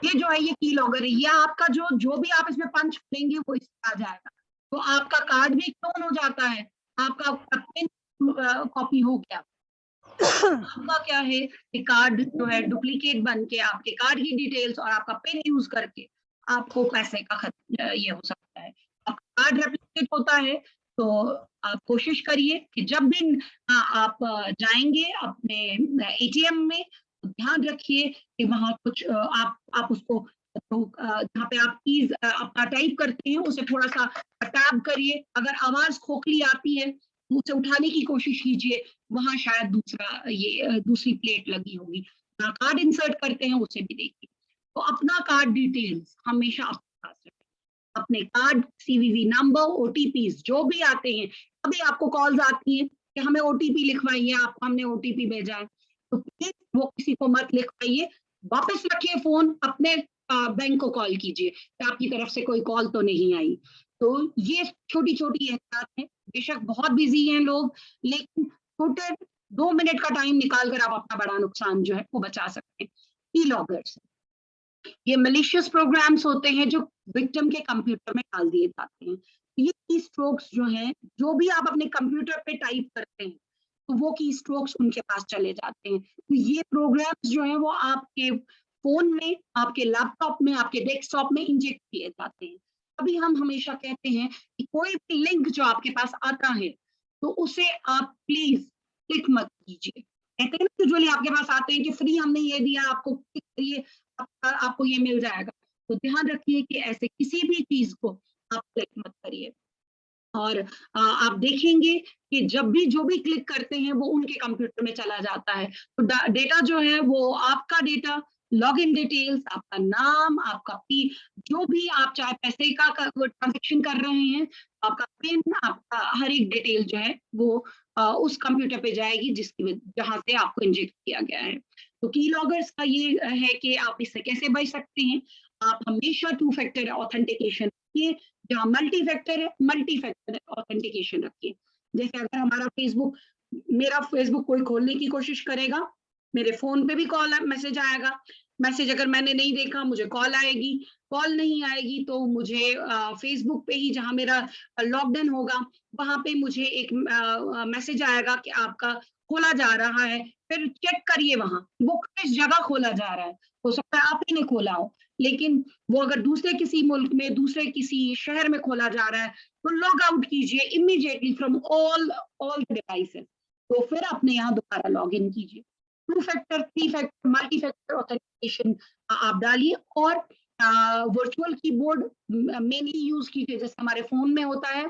ये जो है ये की लॉगर है, ये आपका जो भी आप इसमें पंच करेंगे वो इसमें आ जाएगा, तो आपका कार्ड भी क्लोन हो जाता है, आपका पिन कॉपी हो गया। आपका क्या है कि कार्ड जो है डुप्लीकेट बन के आपके कार्ड की डिटेल्स और आपका पिन यूज करके आपको पैसे का ये हो सकता है। आपका कार्ड रेप्लिकेट होता है, तो आप कोशिश करिए कि जब भी आप जाएंगे अपने एटीएम में, तो ध्यान रखिए कि वहां कुछ आप उसको तो जहाँ पे आप कीज आपका टाइप करते हैं उसे थोड़ा सा टैब करिए, अगर आवाज खोखली आती है उसे उठाने की कोशिश कीजिए, वहां शायद दूसरी प्लेट लगी होगी। कार्ड इंसर्ट करते हैं उसे भी देखिए। तो अपना कार्ड डिटेल्स हमेशा अपने पास रखें, अपने कार्ड सीवीवी नंबर, ओटीपीज जो भी आते हैं, अभी आपको कॉल्स आती हैं कि हमें ओटीपी लिखवाइए, आपको हमने ओटीपी भेजा है, तो प्लीज वो किसी को मत लिखवाइए, वापस रखिए फोन, अपने बैंक को कॉल कीजिए कि आपकी तरफ से कोई कॉल तो नहीं आई। तो ये छोटी छोटी एहतियात है, बेशक बहुत बिजी हैं लोग, लेकिन छोटे 2 मिनट का टाइम निकाल कर आप अपना बड़ा नुकसान जो है वो बचा सकते हैं। की लॉगर्स, ये मलिशियस प्रोग्राम्स होते हैं जो विक्टिम के कंप्यूटर में डाल दिए जाते हैं। ये की स्ट्रोक्स जो हैं, जो भी आप अपने कंप्यूटर पे टाइप करते हैं, तो वो की स्ट्रोक्स उनके पास चले जाते हैं। तो ये प्रोग्राम्स जो है वो आपके फोन में, आपके लैपटॉप में, आपके डेस्कटॉप में इंजेक्ट किए जाते हैं। अभी हम हमेशा कहते हैं कि कोई भी लिंक जो आपके पास आता है तो उसे आप प्लीज क्लिक मत कीजिए। कहते हैं ना यूजुअली आपके पास आते हैं कि फ्री हमने ये दिया, आपको क्लिक करिए, आपको ये मिल जाएगा। तो ध्यान रखिए कि ऐसे किसी भी चीज को आप क्लिक मत करिए। और आप देखेंगे कि जब भी जो भी क्लिक करते हैं वो उनके कंप्यूटर में चला जाता है। तो डेटा जो है वो आपका डेटा, लॉगिन डिटेल्स, आपका नाम, आपका पी, जो भी आप चाहे पैसे का ट्रांजेक्शन कर रहे हैं, आपका पिन, आपका हर एक डिटेल जो है वो उस कंप्यूटर पे जाएगी जहां से आपको इंजेक्ट किया गया है। तो की लॉगर्स का ये है कि आप इससे कैसे बच सकते हैं। आप हमेशा 2 फैक्टर ऑथेंटिकेशन रखिए, जहाँ मल्टी फैक्टर है मल्टी फैक्टर ऑथेंटिकेशन रखिए। जैसे अगर मेरा फेसबुक कोई खोलने की कोशिश करेगा, मेरे फोन पे भी मैसेज आएगा। मैसेज अगर मैंने नहीं देखा मुझे कॉल आएगी, कॉल नहीं आएगी तो मुझे फेसबुक पे ही जहाँ मेरा लॉग्ड इन होगा वहां पे मुझे एक मैसेज आएगा कि आपका खोला जा रहा है। फिर चेक करिए वहां वो किस जगह खोला जा रहा है। हो सकता है आप ही ने खोला हो, लेकिन वो अगर दूसरे किसी मुल्क में, दूसरे किसी शहर में खोला जा रहा है तो लॉग आउट कीजिए इमीडिएटली फ्रॉम ऑल डिवाइसेस। तो फिर अपने यहाँ दोबारा लॉग इन कीजिए। 2 factor, 3 factor, multi factor authentication आप डालिए। और वर्चुअल कीबोर्ड मेनली यूज कीजिए, जैसे हमारे फोन में होता है,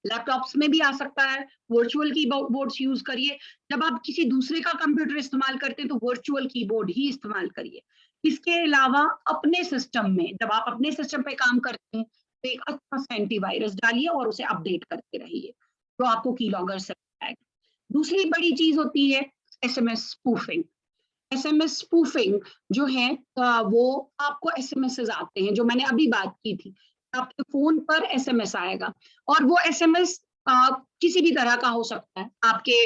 लैपटॉप्स में भी आ सकता है। वर्चुअल कीबोर्ड्स यूज करिए। जब आप किसी दूसरे का कंप्यूटर इस्तेमाल करते हैं तो वर्चुअल कीबोर्ड ही इस्तेमाल करिए। इसके अलावा अपने सिस्टम में, जब आप अपने सिस्टम पे काम करते हैं तो एक अच्छा सा एंटीवायरस डालिए और उसे अपडेट करते रहिए, तो आपको कीलॉगर से आएगा। दूसरी बड़ी चीज होती है एसएमएस स्पूफिंग। एसएमएस स्पूफिंग जो है वो आपको एसएमएस आते हैं, जो मैंने अभी बात की थी। आपके फोन पर एसएमएस आएगा और वो एसएमएस किसी भी तरह का हो सकता है। आपके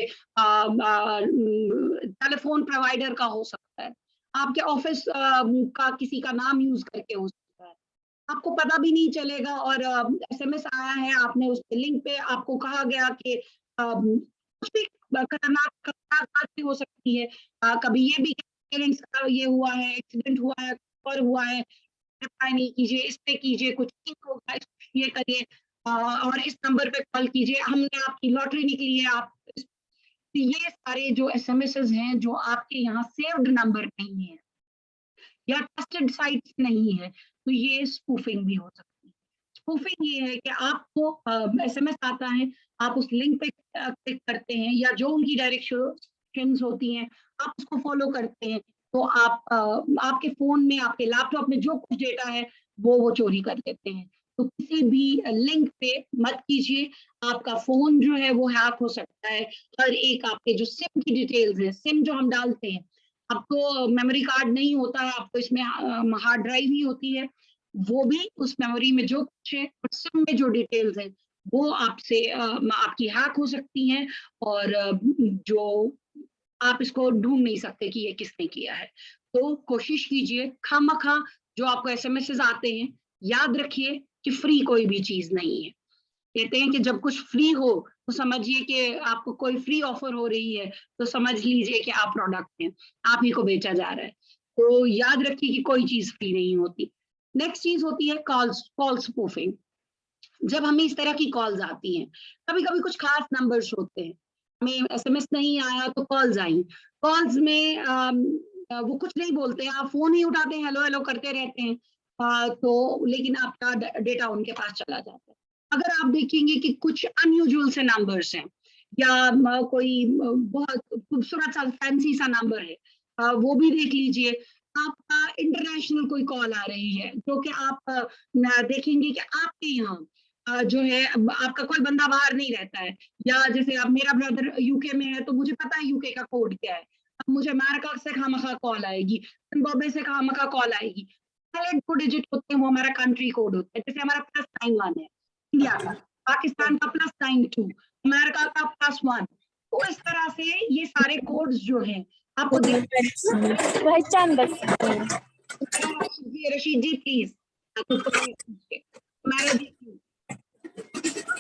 टेलीफोन प्रोवाइडर का हो सकता है, आपके ऑफिस का किसी का नाम यूज करके हो सकता है। आपको पता भी नहीं चलेगा और एसएमएस आया है, आपने उस लिंक पे आपको कहा गया कि कुछ भी खतरनाक बात भी हो सकती है। कभी ये भी पेरेंट्स का ये हुआ है, एक्सीडेंट हुआ है और हुआ है, रिप्लाई नहीं कीजिए, इस पे कीजिए, कुछ लिंक होगा, ये करिए और इस नंबर पे कॉल कीजिए, हमने आपकी लॉटरी निकली है। आप ये सारे जो एसएमएस हैं जो आपके यहाँ सेव्ड नंबर नहीं है या ट्रस्टेड साइट्स नहीं है, तो ये स्पूफिंग भी हो सकती है। स्पूफिंग ये है कि आपको एसएमएस आता है, आप उस लिंक पे क्लिक करते हैं या जो उनकी डायरेक्शंस होती हैं आप उसको फॉलो करते हैं, तो आपके फोन में, आपके लैपटॉप में जो कुछ डेटा है वो चोरी कर लेते हैं। तो किसी भी लिंक पे मत कीजिए। आपका फोन जो है वो हैक हो सकता है। हर एक आपके जो सिम की डिटेल्स है, सिम जो हम डालते हैं, आपको मेमोरी कार्ड नहीं होता है, आपको इसमें हार्ड ड्राइव ही होती है, वो भी उस मेमोरी में जो कुछ है, सिम में जो डिटेल्स है वो आपकी हैक हो सकती हैं और जो आप इसको ढूंढ नहीं सकते कि ये किसने किया है। तो कोशिश कीजिए खामखा जो आपको एसएमएस आते हैं, याद रखिए कि फ्री कोई भी चीज नहीं है। कहते हैं कि जब कुछ फ्री हो तो समझिए कि आपको कोई फ्री ऑफर हो रही है, तो समझ लीजिए कि आप प्रोडक्ट हैं, आप ही को बेचा जा रहा है। तो याद रखिए कि कोई चीज फ्री नहीं होती। नेक्स्ट चीज होती है कॉल स्पूफिंग। जब हमें इस तरह की कॉल्स आती हैं, कभी कभी कुछ खास नंबर्स होते हैं, हमें एसएमएस नहीं आया तो कॉल्स आई। कॉल्स में वो कुछ नहीं बोलते हैं, आप फोन ही उठाते हैं, हेलो हेलो करते रहते हैं, तो लेकिन आपका डेटा उनके पास चला जाता है। अगर आप देखेंगे कि कुछ अनयूजुअल से नंबर्स हैं या कोई बहुत खूबसूरत सा फैंसी सा नंबर है, वो भी देख लीजिए। आपका इंटरनेशनल कोई कॉल आ रही है जो कि आप देखेंगे कि आपके यहाँ जो है आपका कोई बंदा बाहर नहीं रहता है, या जैसे अब मेरा ब्रदर यूके में है तो मुझे पता है यूके का कोड क्या है। अब मुझे अमेरिका से खामखा कॉल आएगी, जिम्बाब्वे से खामखा कॉल आएगी, पहले 2 डिजिट होते हैं वो हमारा कंट्री कोड होता है। जैसे हमारा +91 है इंडिया का, पाकिस्तान का +92, अमेरिका का +1। तो इस तरह से ये सारे कोड्स जो हैं आपको पहचान रशीद जी प्लीज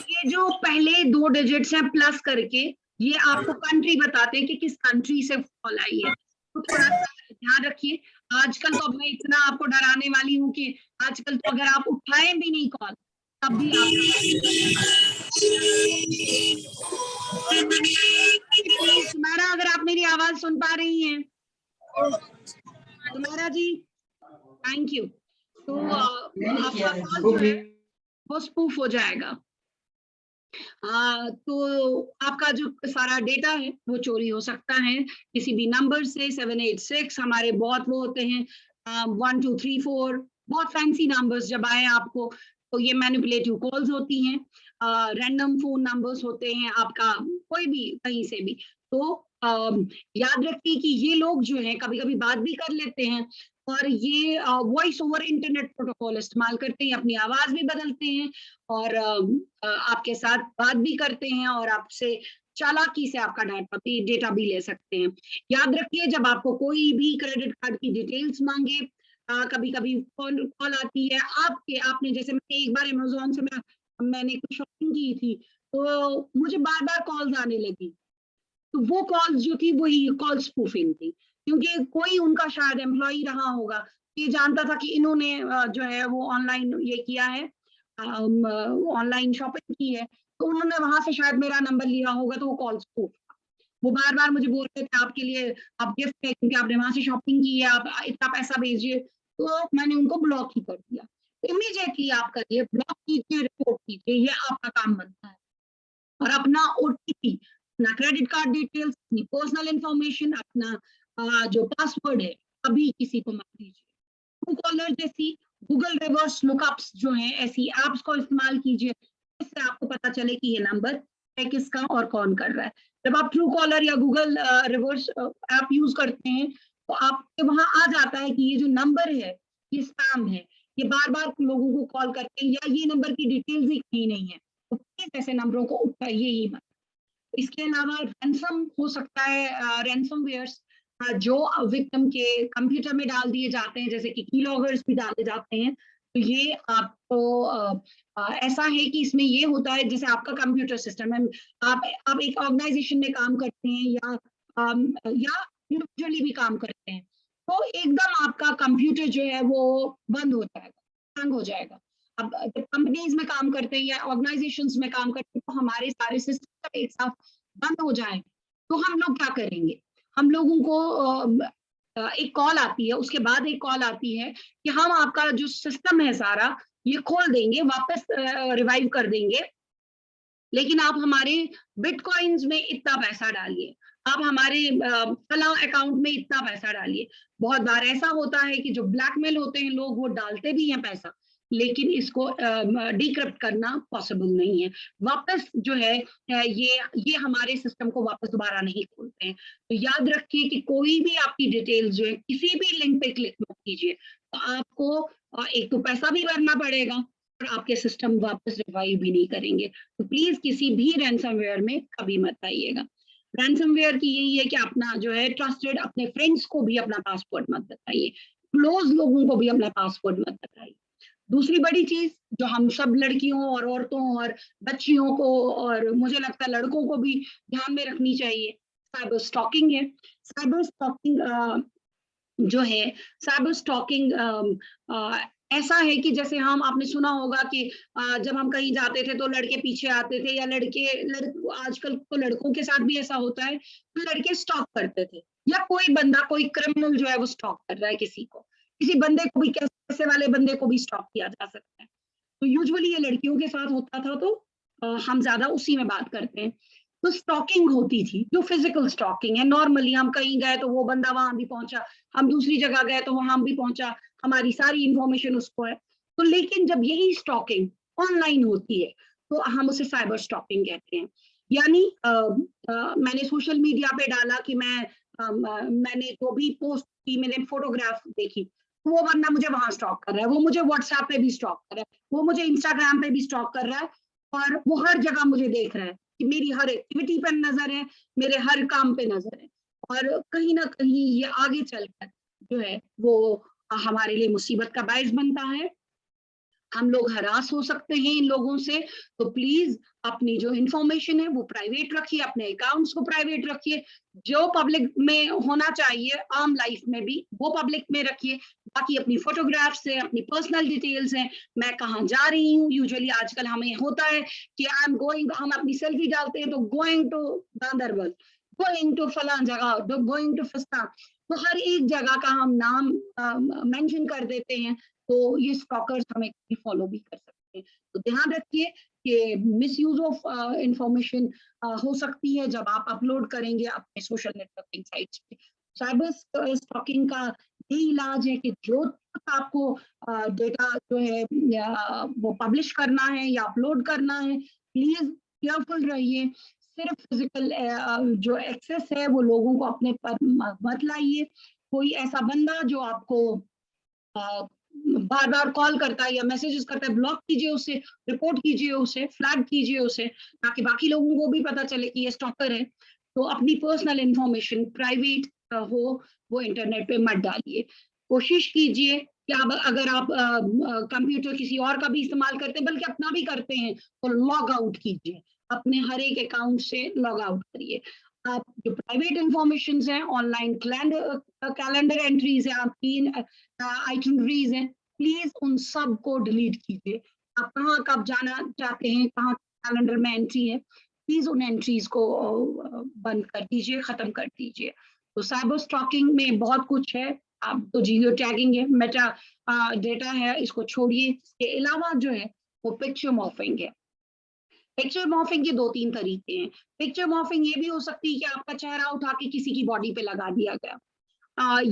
ये जो पहले 2 डिजिट्स हैं प्लस करके, ये आपको कंट्री बताते हैं कि किस कंट्री से कॉल आई है, तो थोड़ा सा ध्यान रखिए। आजकल तो अब मैं इतना आपको डराने वाली हूँ कि आजकल तो अगर आप उठाएं भी नहीं कॉल तब भी आपका तुम्हारा, अगर आप मेरी आवाज सुन पा रही हैं तुम्हारा जी, थैंक यू। तो आपका कॉल जो है वो स्पूफ हो जाएगा। तो आपका जो सारा डेटा है वो चोरी हो सकता है किसी भी नंबर से। 786 हमारे बहुत वो होते हैं, 1 2 3 4 बहुत फैंसी नंबर्स जब आए आपको, तो ये मैनिपुलेटिव कॉल्स होती हैं, रैंडम फोन नंबर्स होते हैं आपका, कोई भी कहीं से भी। तो याद रखिए कि ये लोग जो हैं कभी कभी बात भी कर लेते हैं, और ये वॉइस ओवर इंटरनेट प्रोटोकॉल इस्तेमाल करते हैं, अपनी आवाज भी बदलते हैं और आपके साथ बात भी करते हैं और आपसे चालाकी से आपका डेटा भी ले सकते हैं। याद रखिए जब आपको कोई भी क्रेडिट कार्ड की डिटेल्स मांगे, कभी कभी कॉल आती है आपने जैसे मैंने एक बार अमेज़न से मैंने कुछ शॉपिंग की थी, तो मुझे बार बार कॉल्स आने लगी, तो वो कॉल्स जो थी वही कॉल स्पूफिंग थी, क्योंकि कोई उनका शायद एम्प्लॉई रहा होगा, ये जानता था कि इन्होंने जो है वो ऑनलाइन ये किया है, ऑनलाइन शॉपिंग की है, तो उन्होंने वहां से शायद मेरा नंबर लिया होगा, तो वो कॉल स्पूफ। वो बार बार मुझे बोल रहे थे आपके लिए आप गिफ्ट है क्योंकि आपने वहां से शॉपिंग की है, आप इतना पैसा भेजिए, तो मैंने उनको ब्लॉक ही कर दिया। इमीडिएटली आप करिए, ब्लॉक कीजिए, रिपोर्ट कीजिए, ये आपका काम बनता है। और अपना ओटीपी, अपना क्रेडिट कार्ड डिटेल्स, अपनी पर्सनल इंफॉर्मेशन, अपना जो पासवर्ड है कभी किसी को मत दीजिए। ट्रू कॉलर जैसी गूगल रिवर्स लुकअप्स जो हैं, ऐसी एप्स को इस्तेमाल कीजिए, इससे आपको पता चले कि ये नंबर है किसका और कौन कर रहा है। जब आप ट्रू कॉलर या गूगल रिवर्स ऐप यूज करते हैं तो आपके वहां आ जाता है कि ये जो नंबर है ये स्पैम है, ये बार बार लोगों को कॉल करते हैं, या ये नंबर की डिटेल्स ही कहीं नहीं है, तो प्लीज ऐसे नंबरों को उठाइए ही मत। इसके अलावा रैंसम हो सकता है, रैंसमवेयर्स जो विक्टिम के कंप्यूटर में डाल दिए जाते हैं, जैसे कि कीलॉगर्स भी डाले जाते हैं, तो ये आपको ऐसा है कि इसमें ये होता है जैसे आपका कंप्यूटर सिस्टम है, आप एक ऑर्गेनाइजेशन में काम करते हैं या इंडिविजुअली भी काम करते हैं, तो एकदम आपका कंप्यूटर जो है वो बंद हो जाएगा, हैंग हो जाएगा। अब जब कंपनीज में काम करते हैं या ऑर्गेनाइजेशंस में काम करते हैं, तो हमारे सारे सिस्टम एक साथ बंद हो जाए तो हम लोग क्या करेंगे? हम लोगों को एक कॉल आती है, उसके बाद एक कॉल आती है कि हम आपका जो सिस्टम है सारा ये खोल देंगे, वापस रिवाइव कर देंगे, लेकिन आप हमारे बिटकॉइंस में इतना पैसा डालिए, आप हमारे फला अकाउंट में इतना पैसा डालिए। बहुत बार ऐसा होता है कि जो ब्लैकमेल होते हैं लोग वो डालते भी हैं पैसा, लेकिन इसको डिक्रिप्ट करना पॉसिबल नहीं है। वापस जो है ये हमारे सिस्टम को वापस दोबारा नहीं खोलते हैं। तो याद रखिए कि कोई भी आपकी डिटेल्स जो है किसी भी लिंक पे क्लिक मत कीजिए, तो आपको एक तो पैसा भी भरना पड़ेगा और आपके सिस्टम वापस रिवाइव भी नहीं करेंगे। तो प्लीज किसी भी रैंसमवेयर में कभी मत आइएगा। रैंसमवेयर की यही है कि अपना जो है ट्रस्टेड अपने फ्रेंड्स को भी अपना पासवर्ड मत बताइए, क्लोज लोगों को भी अपना पासवर्ड मत बताइए। दूसरी बड़ी चीज जो हम सब लड़कियों और औरतों और बच्चियों को और मुझे लगता है लड़कों को भी ध्यान में रखनी चाहिए, साइबर स्टॉकिंग है। साइबर स्टॉकिंग जो है, साइबर स्टॉकिंग ऐसा है कि जैसे आपने सुना होगा कि जब हम कहीं जाते थे तो लड़के पीछे आते थे, या आजकल तो लड़कों के साथ भी ऐसा होता है, तो लड़के स्टॉक करते थे, या कोई बंदा कोई क्रिमिनल जो है वो स्टॉक कर रहा है किसी को, किसी बंदे को भी, कैसे वाले बंदे को भी स्टॉक किया जा सकता है। तो यूजुअली ये लड़कियों के साथ होता था, तो हम ज्यादा उसी में बात करते हैं। तो स्टॉकिंग होती थी जो फिजिकल स्टॉकिंग है, नॉर्मली हम कहीं गए तो वो बंदा वहां भी पहुंचा, हम दूसरी जगह गए तो वहां भी पहुंचा, हमारी सारी इंफॉर्मेशन उसको है। तो लेकिन जब यही स्टॉकिंग ऑनलाइन होती है तो हम उसे साइबर स्टॉकिंग कहते हैं। यानी मैंने सोशल मीडिया पे डाला कि मैंने जो भी पोस्ट की, मैंने फोटोग्राफ देखी, वो बंदा मुझे वहां स्टॉक कर रहा है, वो मुझे व्हाट्सएप पे भी स्टॉक कर रहा है, वो मुझे इंस्टाग्राम पे भी स्टॉक कर रहा है, और वो हर जगह मुझे देख रहा है कि मेरी हर एक्टिविटी पर नजर है, मेरे हर काम पे नजर है, और कहीं ना कहीं ये आगे चलकर जो है वो हमारे लिए मुसीबत का बायस बनता है। हम लोग हरास हो सकते हैं इन लोगों से, तो प्लीज अपनी जो इंफॉर्मेशन है वो प्राइवेट रखिए, अपने अकाउंट्स को प्राइवेट रखिए, जो पब्लिक में होना चाहिए आम लाइफ में भी वो पब्लिक में रखिए। बाकी अपनी फोटोग्राफ्स है, अपनी पर्सनल डिटेल्स हैं, मैं कहाँ जा रही हूँ, यूजुअली आजकल हमें होता है कि आई एम गोइंग, हम अपनी सेल्फी डालते हैं तो going to Ganderbal, going to फलां जगह, गोइंग टू फिस्ता, तो हर एक जगह का हम नाम मेंशन कर देते हैं, तो ये स्टॉकर्स हमें फॉलो भी कर सकते हैं। तो ध्यान रखिए कि मिसयूज ऑफ इंफॉर्मेशन हो सकती है जब आप अपलोड करेंगे अपने सोशल नेटवर्किंग साइट्स पे। साइबर स्टॉकिंग का यही इलाज है कि जो आपको डेटा जो है वो पब्लिश करना है या अपलोड करना है, प्लीज केयरफुल रहिए। सिर्फ फिजिकल जो एक्सेस है वो लोगों को अपने पर मत लाइए। कोई ऐसा बंदा जो आपको बार बार कॉल करता है या मैसेजेस करता है, ब्लॉक कीजिए उसे, रिपोर्ट कीजिए उसे, फ्लैग कीजिए उसे, ताकि बाकी लोगों को भी पता चले कि ये स्टॉकर है। तो अपनी पर्सनल इंफॉर्मेशन प्राइवेट हो वो इंटरनेट पे मत डालिए। कोशिश कीजिए कि अब अगर आप कंप्यूटर किसी और का भी इस्तेमाल करते हैं, बल्कि अपना भी करते हैं, तो लॉग आउट कीजिए, अपने हर एक अकाउंट से लॉग आउट करिए। आप जो प्राइवेट इंफॉर्मेशन है, ऑनलाइन कैलेंडर एंट्रीज है, आपकी आइटनरीज हैं, प्लीज उन सब को डिलीट कीजिए। आप कहाँ कब जाना चाहते हैं, कहाँ कैलेंडर में एंट्री है, प्लीज उन एंट्रीज को बंद कर दीजिए, खत्म कर दीजिए। तो साइबर स्टॉकिंग में बहुत कुछ है, आप तो जियो टैगिंग है, मेटा डेटा है, इसको छोड़िए। इसके अलावा जो है वो पिक्चर मॉर्फिंग है। पिक्चर मॉर्फिंग के 2-3 तरीके हैं। पिक्चर मॉर्फिंग ये भी हो सकती है कि आपका चेहरा उठा के किसी की बॉडी पे लगा दिया गया,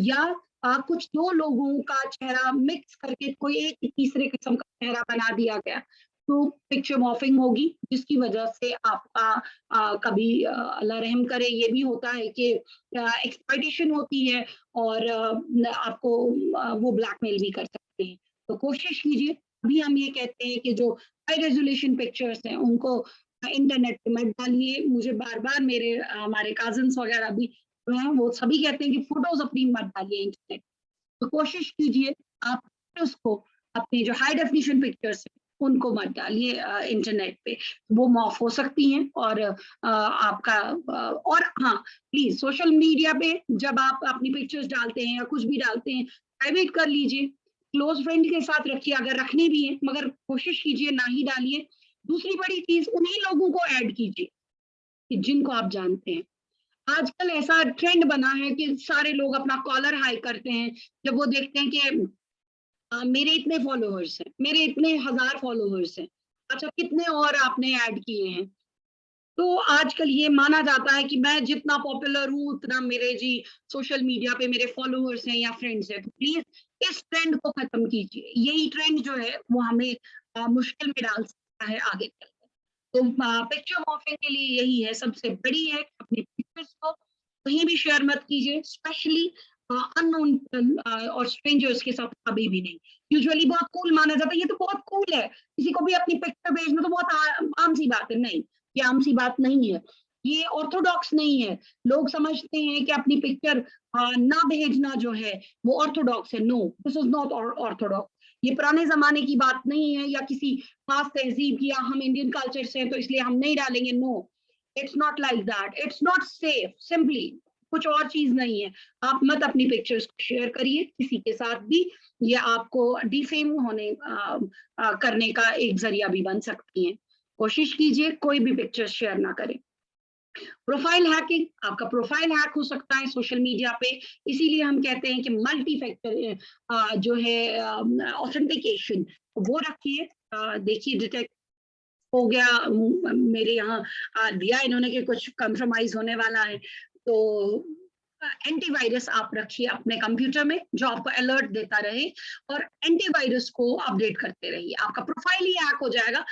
या कुछ 2 लोगों का चेहरा मिक्स करके कोई एक तीसरे किस्म का चेहरा बना दिया गया, तो पिक्चर मॉर्फिंग होगी, जिसकी वजह से आपका कभी अल्लाह रहम करे ये भी होता है कि एक्सप्लॉइटेशन होती है और आपको वो ब्लैकमेल भी कर सकते हैं। तो कोशिश कीजिए, अभी हम ये कहते हैं कि जो हाई रेजोल्यूशन पिक्चर्स हैं उनको इंटरनेट पे मत डालिए। मुझे बार-बार मेरे हमारे कज़िन्स वगैरह भी जो हैं वो सभी कहते हैं कि फोटोज़ अपनी मत डालिए इंटरनेट। तो कोशिश कीजिए आप फोटोज़ को, अपनी जो हाई डेफिनिशन पिक्चर्स हैं उनको मत डालिए इंटरनेट पे। वो मॉर्फ हो सकती हैं और आपका और हाँ, प्लीज़ सोशल मीडिया पे जब आप अपनी पिक्चर्स डालते हैं या कुछ भी डालते हैं, प्राइवेट कर लीजिए। क्लोज़ फ्रेंड के साथ रखिए अगर रखनी भी है, मगर कोशिश कीजिए ना ही डालिए। दूसरी बड़ी चीज़, उन्हीं लोगों को ऐड कीजिए कि जिनको आप जानते हैं। आजकल ऐसा ट्रेंड बना है कि सारे लोग अपना कॉलर हाई करते हैं, जब वो देखते हैं कि मेरे इतने फॉलोवर्स हैं, मेरे इतने हज़ार फॉलोवर्स हैं। अच्छा, कितने और आपने ऐड किए हैं? तो आजकल ये माना जाता है कि मैं जितना पॉपुलर हूँ, उतना मेरे जी सोशल मीडिया पे मेरे फॉलोवर्स हैं या फ्रेंड्स हैं। तो प्लीज़ इस ट्रेंड को खत्म कीजिए। यही ट्रेंड जो है वो हमें मुश्किल में डाल सकता है आगे चलकर। तो पिक्चर मॉर्फिंग के लिए यही है, सबसे बड़ी है अपनी पिक्चर्स को कहीं भी शेयर मत कीजिए, स्पेशली अननोन और स्ट्रेंजर्स के साथ कभी भी नहीं। यूजुअली बहुत कूल माना जाता है, ये तो बहुत कूल है, किसी को भी अपनी पिक्चर भेजना तो बहुत आम सी बात है। नहीं, ये आम सी बात नहीं है, ये ऑर्थोडॉक्स नहीं है। लोग समझते हैं कि अपनी पिक्चर ना भेजना जो है वो ऑर्थोडॉक्स है। No, this is not orthodox. ये पुराने जमाने की बात नहीं है या किसी खास तहजीब की, या हम इंडियन कल्चर से हैं तो इसलिए हम नहीं डालेंगे। No, it's not like that, it's not safe, simply कुछ और चीज नहीं है। आप मत अपनी पिक्चर्स को शेयर करिए किसी के साथ भी, ये आपको डिफेम होने करने का एक जरिया भी बन सकती है। कोशिश कीजिए कोई भी पिक्चर शेयर ना करें। प्रोफाइल हैकिंग, आपका प्रोफाइल हैक हो सकता है सोशल मीडिया पे, इसीलिए हम कहते हैं कि मल्टी फैक्टर जो है ऑथेंटिकेशन वो रखिए। देखिए डिटेक्ट हो गया मेरे यहाँ दिया इन्होंने कि कुछ कंप्रोमाइज होने वाला है, तो एंटीवायरस आप रखिए अपने कंप्यूटर में जो आपको अलर्ट देता रहे, और एंटीवायरस को अपडेट करते रहिए, आपका प्रोफाइल ही हैक हो जाएगा।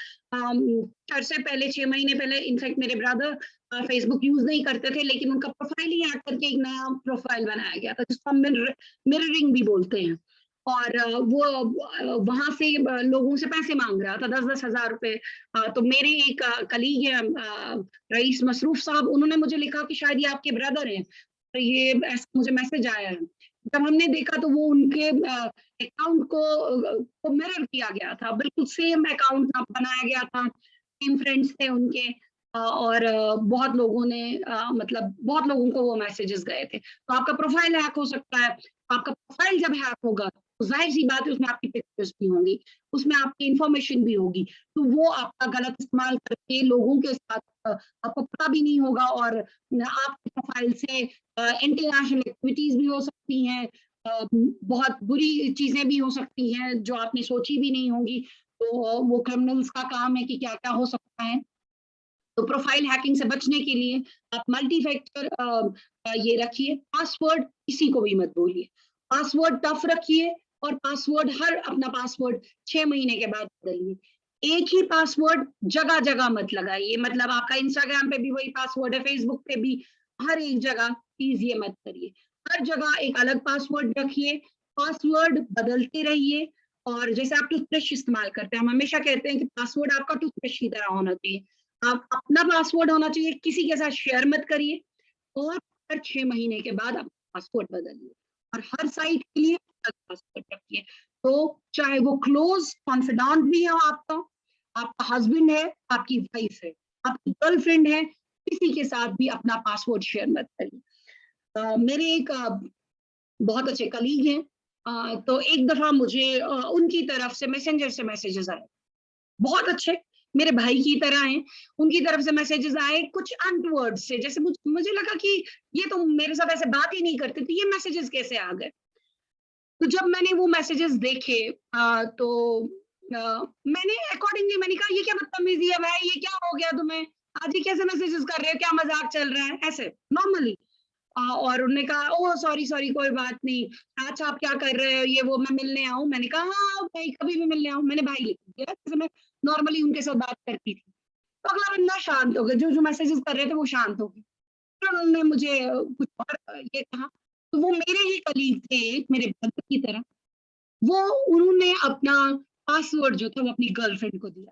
से पहले 6 महीने पहले इनफैक्ट मेरे ब्रदर फेसबुक यूज नहीं करते थे, लेकिन उनका प्रोफाइल ही हैक करके एक नया प्रोफाइल बनाया गया था जिसको हम मिररिंग भी बोलते हैं, और वो वहां से लोगों से पैसे मांग रहा था 10-10 हजार रुपए। तो मेरे एक कलीग है रईस मसरूफ साहब, उन्होंने मुझे लिखा कि शायद ये आपके ब्रदर हैं, तो ये ऐसा मुझे मैसेज आया है। जब हमने देखा तो वो उनके अकाउंट को मिरर किया गया था, बिल्कुल सेम अकाउंट बनाया गया था, सेम फ्रेंड्स थे उनके, और बहुत लोगों ने मतलब बहुत लोगों को वो मैसेजेस गए थे। तो आपका प्रोफाइल हैक हो सकता है। आपका प्रोफाइल जब हैक होगा तो जाहिर सी बात है उसमें आपकी पिक्चर्स भी होंगी, उसमें आपकी इंफॉर्मेशन भी होगी, तो वो आपका गलत इस्तेमाल करके लोगों के साथ आपको पता भी नहीं होगा, और आपके प्रोफाइल से इंटरनेशनल एक्टिविटीज भी हो सकती हैं, बहुत बुरी चीजें भी हो सकती हैं जो आपने सोची भी नहीं होंगी। तो वो क्रिमिनल्स का काम है कि क्या क्या हो सकता है। तो प्रोफाइल हैकिंग से बचने के लिए आप मल्टी फैक्टर ये रखिए, पासवर्ड किसी को भी मत भूलिए, पासवर्ड टफ रखिए, और पासवर्ड अपना पासवर्ड 6 महीने के बाद बदलिए। एक ही पासवर्ड जगह जगह मत लगाइए, मतलब आपका इंस्टाग्राम पे भी वही पासवर्ड है, फेसबुक पे भी, हर एक जगह प्लीज ये मत करिए। हर जगह एक अलग पासवर्ड रखिए, पासवर्ड बदलते रहिए। और जैसे आप टूथब्रश इस्तेमाल करते हैं, हम हमेशा कहते हैं कि पासवर्ड आपका टूथब्रश की तरह होना चाहिए, आप अपना पासवर्ड होना चाहिए, किसी के साथ शेयर मत करिए, और हर 6 महीने के बाद आप पासवर्ड बदलिए, और हर साइट के लिए अलग पासवर्ड रखिए। तो चाहे वो क्लोज कॉन्फिडेंट भी हो आपका हस्बैंड है, आपकी वाइफ है, आपकी गर्लफ्रेंड है, किसी के साथ भी अपना पासवर्ड शेयर मत करिए। मेरे एक बहुत अच्छे कलीग हैं, तो एक दफा मुझे उनकी तरफ से मैसेंजर से मैसेजेस आए, बहुत अच्छे, मेरे भाई की तरह हैं, उनकी तरफ से मैसेजेस आए कुछ अनटवर्ड से, जैसे मुझे लगा कि ये तो मेरे साथ ऐसे बात ही नहीं करते थे, ये मैसेजेस कैसे आ गए। तो जब मैंने वो मैसेजेस देखे तो मैंने अकॉर्डिंगली मैंने कहा ये क्या बदतमीजी है भाई, ये क्या हो गया तुम्हें, आज ये कैसे मैसेजेस कर रहे हो, क्या मजाक चल रहा है, ऐसे नॉर्मली। और उन्होंने कहा ओह सॉरी सॉरी कोई बात नहीं, अच्छा आप क्या कर रहे हो, ये वो मैं मिलने आऊं, मैंने कहा हाँ भाई कभी भी मिलने आऊं, मैंने भाई लिख दिया जैसे मैं नॉर्मली उनके साथ बात करती थी। तो अगला बंदा शांत हो गया, जो जो मैसेजेस कर रहे थे वो शांत हो गए। फिर उन्होंने मुझे कुछ और ये कहा, तो वो मेरे ही कलीग थे, मेरे ब्रदर की तरह, वो उन्होंने अपना पासवर्ड जो था वो अपनी गर्लफ्रेंड को दिया,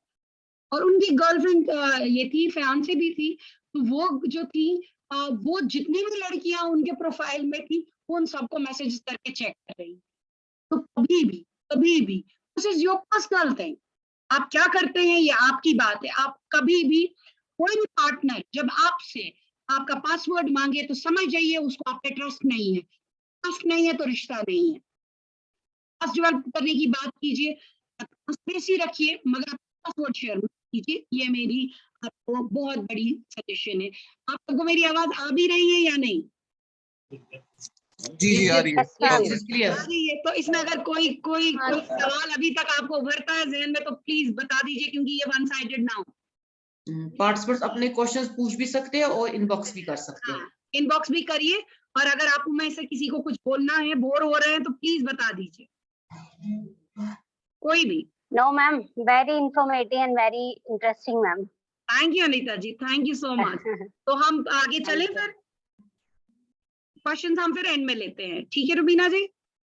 और उनकी गर्लफ्रेंड ये थी, फियांसे भी थी, तो वो जो थी वो जितनी भी लड़कियां उनके प्रोफाइल में थी वो उन सबको मैसेज करके चेक कर रही। तो कभी भी this is your personal thing, आप क्या करते हैं ये आपकी बात है। आप कभी भी कोई भी पार्टनर जब आपसे आपका पासवर्ड मांगे तो समझ जाइए उसको आप पे ट्रस्ट नहीं है, ट्रस्ट नहीं है तो रिश्ता नहीं है। ट्रस्ट डेवलप करने की बात कीजिए, ट्रांसपेरेंसी रखिए, मगर पासवर्ड शेयर मत कीजिए, ये मेरी आपको बहुत बड़ी सजेशन है। आप सबको मेरी आवाज आ भी रही है या नहीं? जी जी आ रही है। Yes, yes, clear. आ रही है। तो इसमें अगर कोई कोई कोई सवाल अभी तक आपको उभरता है जहन में तो प्लीज बता दीजिए, क्योंकि ये वन साइडेड ना हो। पार्टिसिपेंट्स अपने क्वेश्चंस पूछ भी सकते हैं और इनबॉक्स भी कर सकते हैं। हाँ, इनबॉक्स भी करिए, और अगर आपको में से किसी को कुछ बोलना है, बोर हो रहे हैं, तो प्लीज बता दीजिए, कोई भी। No, ma'am. Very informative and very interesting, ma'am. Thank you Anita ji, thank you so much. तो हम आगे चलें फिर, क्वेश्चंस हम फिर एंड में लेते हैं, ठीक है रुबीना जी?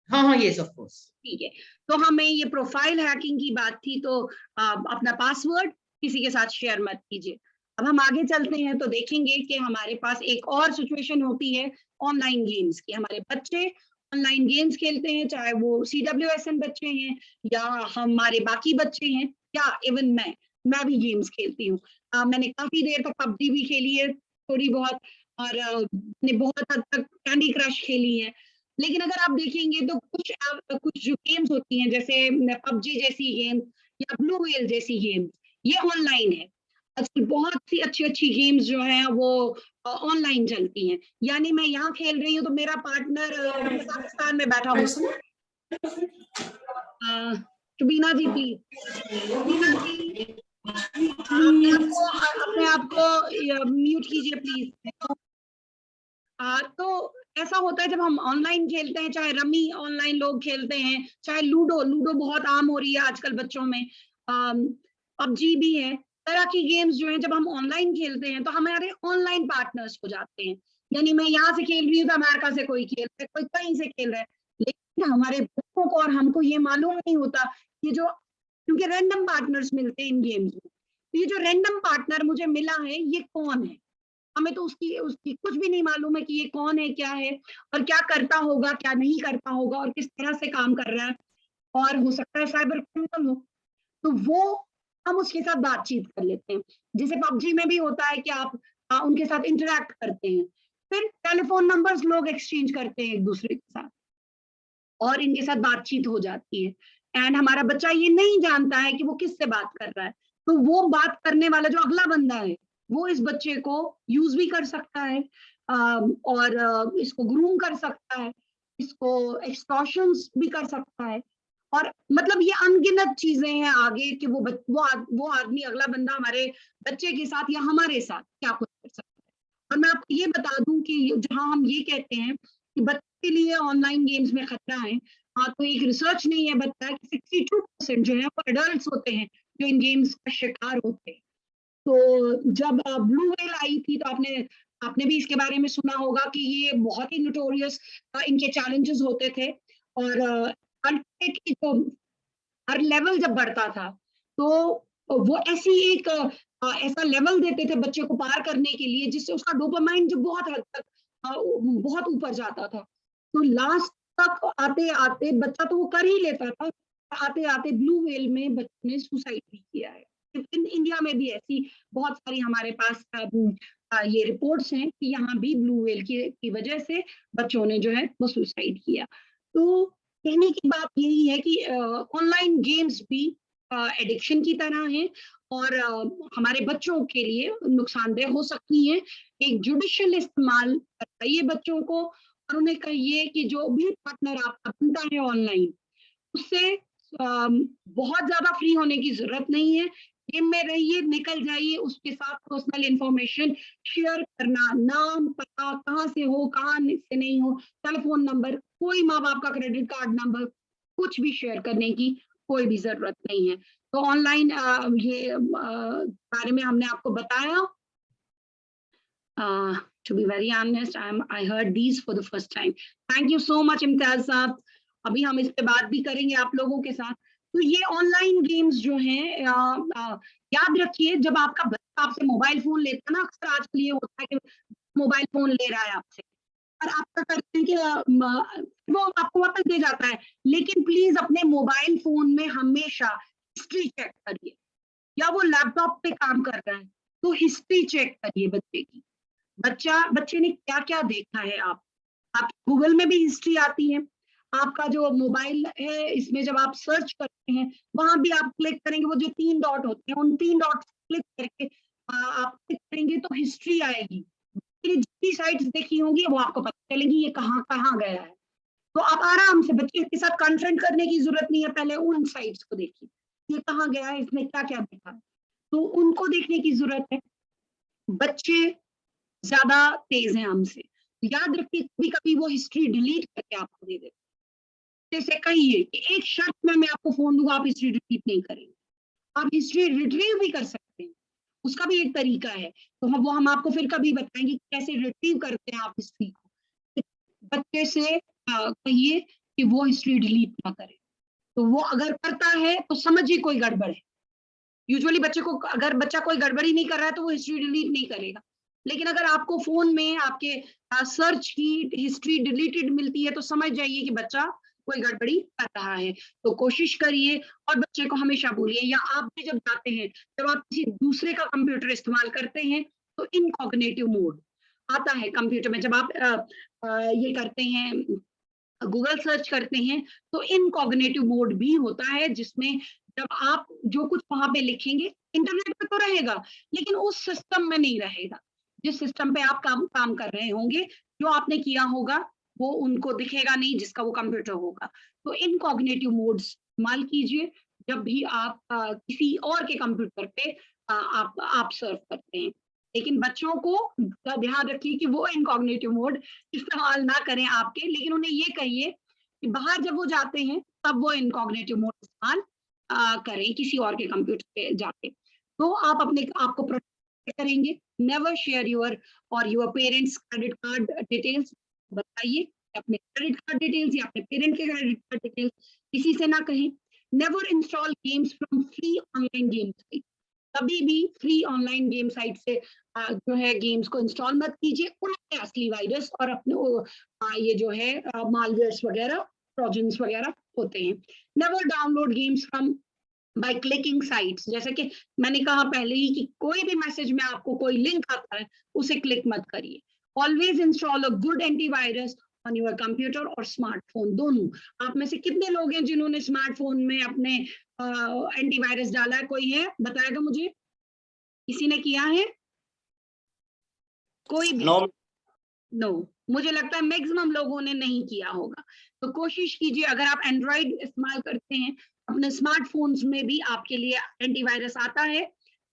हाँ हाँ यस ऑफ कोर्स। ठीक है, तो हमें ये प्रोफाइल हैकिंग की बात थी, तो अपना पासवर्ड किसी के साथ शेयर मत कीजिए। अब हम आगे चलते हैं तो देखेंगे कि हमारे पास एक और सिचुएशन होती है ऑनलाइन गेम्स की। हमारे बच्चे ऑनलाइन गेम्स खेलते हैं, चाहे वो CWSN बच्चे हैं या हमारे बाकी बच्चे हैं, या इवन मैं भी गेम्स खेलती हूँ। मैंने काफी देर तक PUBG भी खेली है थोड़ी बहुत, और मैंने बहुत हद तक कैंडी क्रश खेली है। लेकिन अगर आप देखेंगे तो कुछ जो गेम्स होती हैं, जैसे PUBG जैसी गेम या ब्लू व्हेल जैसी गेम, ये ऑनलाइन है। आजकल बहुत सी अच्छी गेम्स जो है वो ऑनलाइन चलती हैं, यानी मैं यहाँ खेल रही हूँ तो मेरा पार्टनर पाकिस्तान में बैठा हुआ। रुबीना जी प्लीज, रुबीना जी अपने आप को म्यूट कीजिए प्लीज। तो ऐसा होता है जब हम ऑनलाइन खेलते हैं, चाहे रमी ऑनलाइन लोग खेलते हैं, चाहे लूडो बहुत आम हो रही है आजकल बच्चों में, PUBG भी है, तरह की गेम्स जो हैं जब हम ऑनलाइन खेलते हैं तो हमारे ऑनलाइन पार्टनर्स हो जाते हैं। यानी मैं यहाँ से खेल रही हूँ तो अमेरिका से कोई खेल रहा है, कोई कहीं से खेल रहा है, लेकिन हमारे बच्चों को और हमको ये मालूम नहीं होता ये जो, क्योंकि रैंडम पार्टनर्स मिलते हैं इन गेम्स में, तो ये जो रैंडम पार्टनर मुझे मिला है ये कौन है। हमें तो उसकी उसकी कुछ भी नहीं मालूम है कि ये कौन है, क्या है और क्या करता होगा, क्या नहीं करता होगा और किस तरह से काम कर रहा है, और हो सकता है साइबर क्रिमिनल हो। तो वो हम उसके साथ बातचीत कर लेते हैं। जैसे पबजी में भी होता है कि आप उनके साथ इंटरैक्ट करते हैं। फिर टेलीफ़ोन नंबर्स लोग एक्सचेंज करते हैं एक-दूसरे के साथ और इनके साथ बातचीत हो जाती है। एंड हमारा बच्चा ये नहीं जानता है कि वो किससे बात कर रहा है। तो वो बात करने वाला जो अगला बंदा है, वो इस बच्चे को यूज़ भी कर सकता है और इसको ग्रूम कर सकता है, इसको एक्सटॉर्शंस भी कर सकता है। और मतलब ये अनगिनत चीज़ें हैं आगे कि वो आदमी अगला बंदा हमारे बच्चे के साथ या हमारे साथ क्या कुछ कर सकता है। और मैं आपको ये बता दूँ कि जहाँ हम ये कहते हैं कि बच्चे के लिए ऑनलाइन गेम्स में खतरा है, तो एक रिसर्च ने ये बताया कि 62% जो है वो एडल्ट्स होते हैं, जो इन गेम्स का शिकार होते हैं। तो जब ब्लू व्हेल आई थी तो आपने आपने भी इसके बारे में सुना होगा कि ये बहुत ही नोटोरियस इनके चैलेंजेस होते थे और कंटेंट की जो हर लेवल जब बढ़ता था, तो वो ऐसी एक ऐसा लेवल देते थे बच्चे को पार करने के लिए जिससे उसका डोपामाइन जो बहुत हद तक बहुत ऊपर जाता था। तो लास्ट तक आते-आते बच्चा तो वो कर ही लेता था, आते-आते ब्लू व्हेल में बच्चे ने सुसाइड भी किया है। इन इंडिया में भी ऐसी बहुत सारी हमारे पास ये रिपोर्ट्स हैं कि यहाँ भी ब्लू व्हेल की वजह से बच्चों ने जो है वो सुसाइड किया। तो कहने की बात यही है कि ऑनलाइन गेम्स भी एडिक्शन की तरह हैं और हमारे बच्चों के लिए नुकसानदेह हो सकती हैं। एक जुडिशियल इस्तेमाल बताइए बच्चों को और उन्हें कहिए कि जो भी पार्टनर आपका बनता है ऑनलाइन, उससे बहुत ज़्यादा फ्री होने की ज़रूरत नहीं है। गेम में रहिए, निकल जाइए, उसके साथ पर्सनल इन्फॉर्मेशन शेयर करना, नाम, पता, कहाँ से हो, कहाँ से नहीं हो, टेलीफ़ोन नंबर, कोई माँ-बाप का क्रेडिट कार्ड नंबर, कुछ भी शेयर करने की कोई भी ज़रूरत नहीं है। तो ऑनलाइन बारे में हमने आपको बताया। To be very honest, I heard these for the first time. Thank you so much इम्तियाज़ साहब। अभी हम इस पे बात भी करेंगे आप लोगों के साथ। तो ये ऑनलाइन गेम्स जो हैं याद रखिए जब आपका बच्चा आपसे मोबाइल फ़ोन लेता है ना, अक्सर आजकल ये होता है कि मोबाइल फ़ोन ले रहा है आपसे और आप क्या करते हैं कि वो आपको वापस दे जाता है। लेकिन प्लीज़ अपने मोबाइल फ़ोन में हमेशा हिस्ट्री चेक करिए या वो लैपटॉप पे काम कर रहा है, तो हिस्ट्री चेक करिए बच्चे की। बच्चे ने क्या-क्या देखा है आप गूगल में भी हिस्ट्री आती है। आपका जो मोबाइल है इसमें जब आप सर्च करते हैं, वहाँ भी आप क्लिक करेंगे वो जो 3 डॉट होते हैं, उन 3 डॉट्स क्लिक करके आप क्लिक करेंगे तो हिस्ट्री आएगी। फिर जितनी साइट्स देखी होंगी वो आपको पता चलेगी ये कहाँ-कहाँ गया है। तो आप आराम से बच्चे के साथ कन्फ्रंट करने की ज़रूरत नहीं है, पहले उन साइट्स को देखिए। ये कहाँ गया है, इसने क्या-क्या देखा है। तो उनको देखने की ज़रूरत है। बच्चे ज़्यादा तेज़ हैं हमसे। याद रखिए कभी-कभी वो हिस्ट्री डिलीट करके आपको दे देते हैं। जैसे कहिए कि एक शर्त में मैं आपको फ़ोन दूँगा, आप हिस्ट्री डिलीट नहीं करेंगे। आप हिस्ट्री रिट्रीव भी कर सकते हैं, उसका भी एक तरीका है। तो हम आपको फिर कभी बताएँगे कि कैसे रिट्रीव करते हैं आप हिस्ट्री को। बच्चे से कहिए कि वो हिस्ट्री डिलीट ना करे। तो वो अगर करता है तो समझिए कोई गड़बड़ है। यूजुअली बच्चे को अगर बच्चा कोई गड़बड़ी नहीं कर रहा है तो वो हिस्ट्री डिलीट नहीं करेगा। लेकिन अगर आपको फ़ोन में आपके सर्च की हिस्ट्री डिलीटेड मिलती है तो समझ जाइए कि बच्चा कोई गड़बड़ी कर रहा है। तो कोशिश करिए और बच्चे को हमेशा बोलिए या आप भी जब जाते हैं, जब आप किसी दूसरे का कंप्यूटर इस्तेमाल करते हैं तो इनकॉग्निटिव मोड आता है कंप्यूटर में जब आप ये करते हैं गूगल सर्च करते हैं तो इनकॉग्निटिव मोड भी होता है जिसमें जब आप जो कुछ वहाँ पे लिखेंगे इंटरनेट पे तो रहेगा लेकिन उस सिस्टम में नहीं रहेगा। जिस सिस्टम पे आप काम काम कर रहे होंगे, जो आपने किया होगा वो उनको दिखेगा नहीं जिसका वो कंप्यूटर होगा। तो इनकॉग्निटिव मोड इस्तेमाल कीजिए जब भी आप किसी और के कंप्यूटर पे आप सर्फ करते हैं। लेकिन बच्चों को ध्यान रखिए कि वो इनकॉग्निटिव मोड इस्तेमाल ना करें आपके, लेकिन उन्हें ये कहिए कि बाहर जब वो जाते हैं तब वो इनकॉग्निटिव मोड इस्तेमाल करें किसी और के कंप्यूटर पे जाके। तो आप अपने आपको प्रोटेक्ट करेंगे। Never share your parents credit card details. बताइए अपने क्रेडिट कार्ड डिटेल्स या अपने पेरेंट के क्रेडिट कार्ड डिटेल्स किसी से ना कहें। Never install games from free online game site. कभी भी फ्री ऑनलाइन गेम साइट से जो है गेम्स को इंस्टॉल मत कीजिए, उनमें असली वायरस और अपने ये जो है मालवेयर्स वगैरह, ट्रोजन्स वगैरह होते हैं। Never download games from by clicking sites, जैसे कि मैंने कहा पहले ही कि कोई भी मैसेज में आपको कोई लिंक आता है उसे क्लिक मत करिए। Always install a good antivirus on your computer और स्मार्टफोन दोनों। आप में से कितने लोग हैं जिन्होंने स्मार्टफोन में अपने एंटीवायरस डाला है? कोई है बताएगा मुझे? किसी ने किया है? कोई भी? नो नो, मुझे लगता है मैक्सिमम लोगों ने नहीं किया होगा। तो कोशिश कीजिए, अगर आप एंड्रॉइड इस्तेमाल करते हैं अपने स्मार्टफोन्स में भी आपके लिए एंटीवायरस आता है,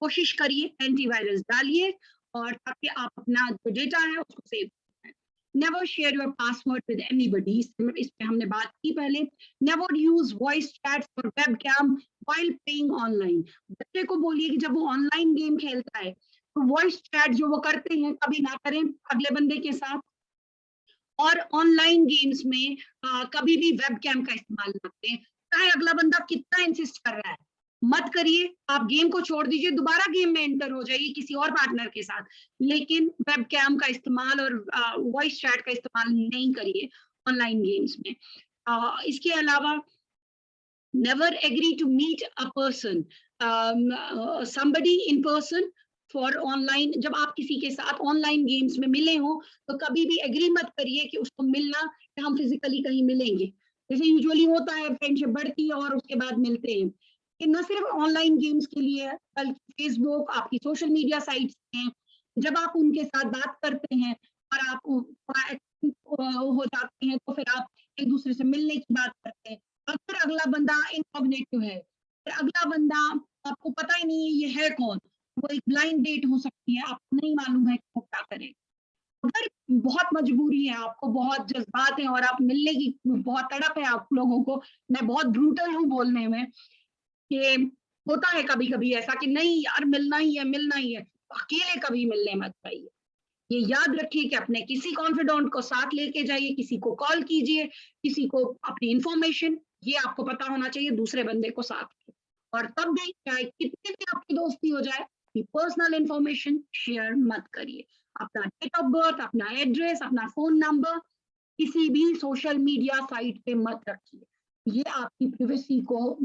कोशिश करिए एंटीवायरस डालिए और ताकि आप अपना जो डेटा है उसको सेव करें। Never share your password with anybody, इस पे हमने बात की पहले। नेवर यूज वॉइस चैट्स और वेबकैम व्हाइल प्लेइंग ऑनलाइन। बच्चे को बोलिए कि जब वो ऑनलाइन गेम खेलता है तो वॉइस चैट जो वो करते हैं कभी ना करें अगले बंदे के साथ, और ऑनलाइन गेम्स में कभी भी वेबकैम का इस्तेमाल ना करें, चाहे अगला बंदा कितना इंसिस्ट कर रहा है, मत करिए। आप गेम को छोड़ दीजिए, दोबारा गेम में एंटर हो जाइए किसी और पार्टनर के साथ, लेकिन वेबकैम का इस्तेमाल और वॉइस चैट का इस्तेमाल नहीं करिए ऑनलाइन गेम्स में। इसके अलावा never agree to meet a person, somebody in person for online। जब आप किसी के साथ ऑनलाइन गेम्स में मिले हो तो कभी भी एग्री मत करिए कि उसको मिलना कि हम फिजिकली कहीं मिलेंगे, जैसे यूजुअली होता है, फ्रेंडशिप बढ़ती है और उसके बाद मिलते हैं। कि न सिर्फ ऑनलाइन गेम्स के लिए बल्कि फेसबुक, आपकी सोशल मीडिया साइट्स हैं, जब आप उनके साथ बात करते हैं और आप थोड़ा एक्टिव हो जाते हैं तो फिर आप एक दूसरे से मिलने की बात करते हैं। अगर अगला बंदा इनकॉग्निटिव है, फिर अगला बंदा आपको पता ही नहीं है ये है कौन, वो एक ब्लाइंड डेट हो सकती है, आपको नहीं मालूम है कि वो क्या करे। अगर बहुत मजबूरी है, आपको बहुत जज्बात है और आप मिलने की बहुत तड़प है आप लोगों को, मैं बहुत ब्रूटल हूँ बोलने में, कि होता है कभी कभी ऐसा कि नहीं यार मिलना ही है, मिलना ही है, अकेले कभी मिलने मत जाइए। ये याद रखिए कि अपने किसी कॉन्फिडेंट को साथ लेके जाइए, किसी को कॉल कीजिए, किसी को अपनी इंफॉर्मेशन, ये आपको पता होना चाहिए दूसरे बंदे को साथ। और तब भी चाहे कितनी भी आपकी दोस्ती हो जाए, पर्सनल इंफॉर्मेशन शेयर मत करिए। अपना डेट ऑफ बर्थ, अपना एड्रेस, अपना फोन नंबर किसी भी सोशल मीडिया साइट पे मत रखिए। ये आपकी प्राइवेसी को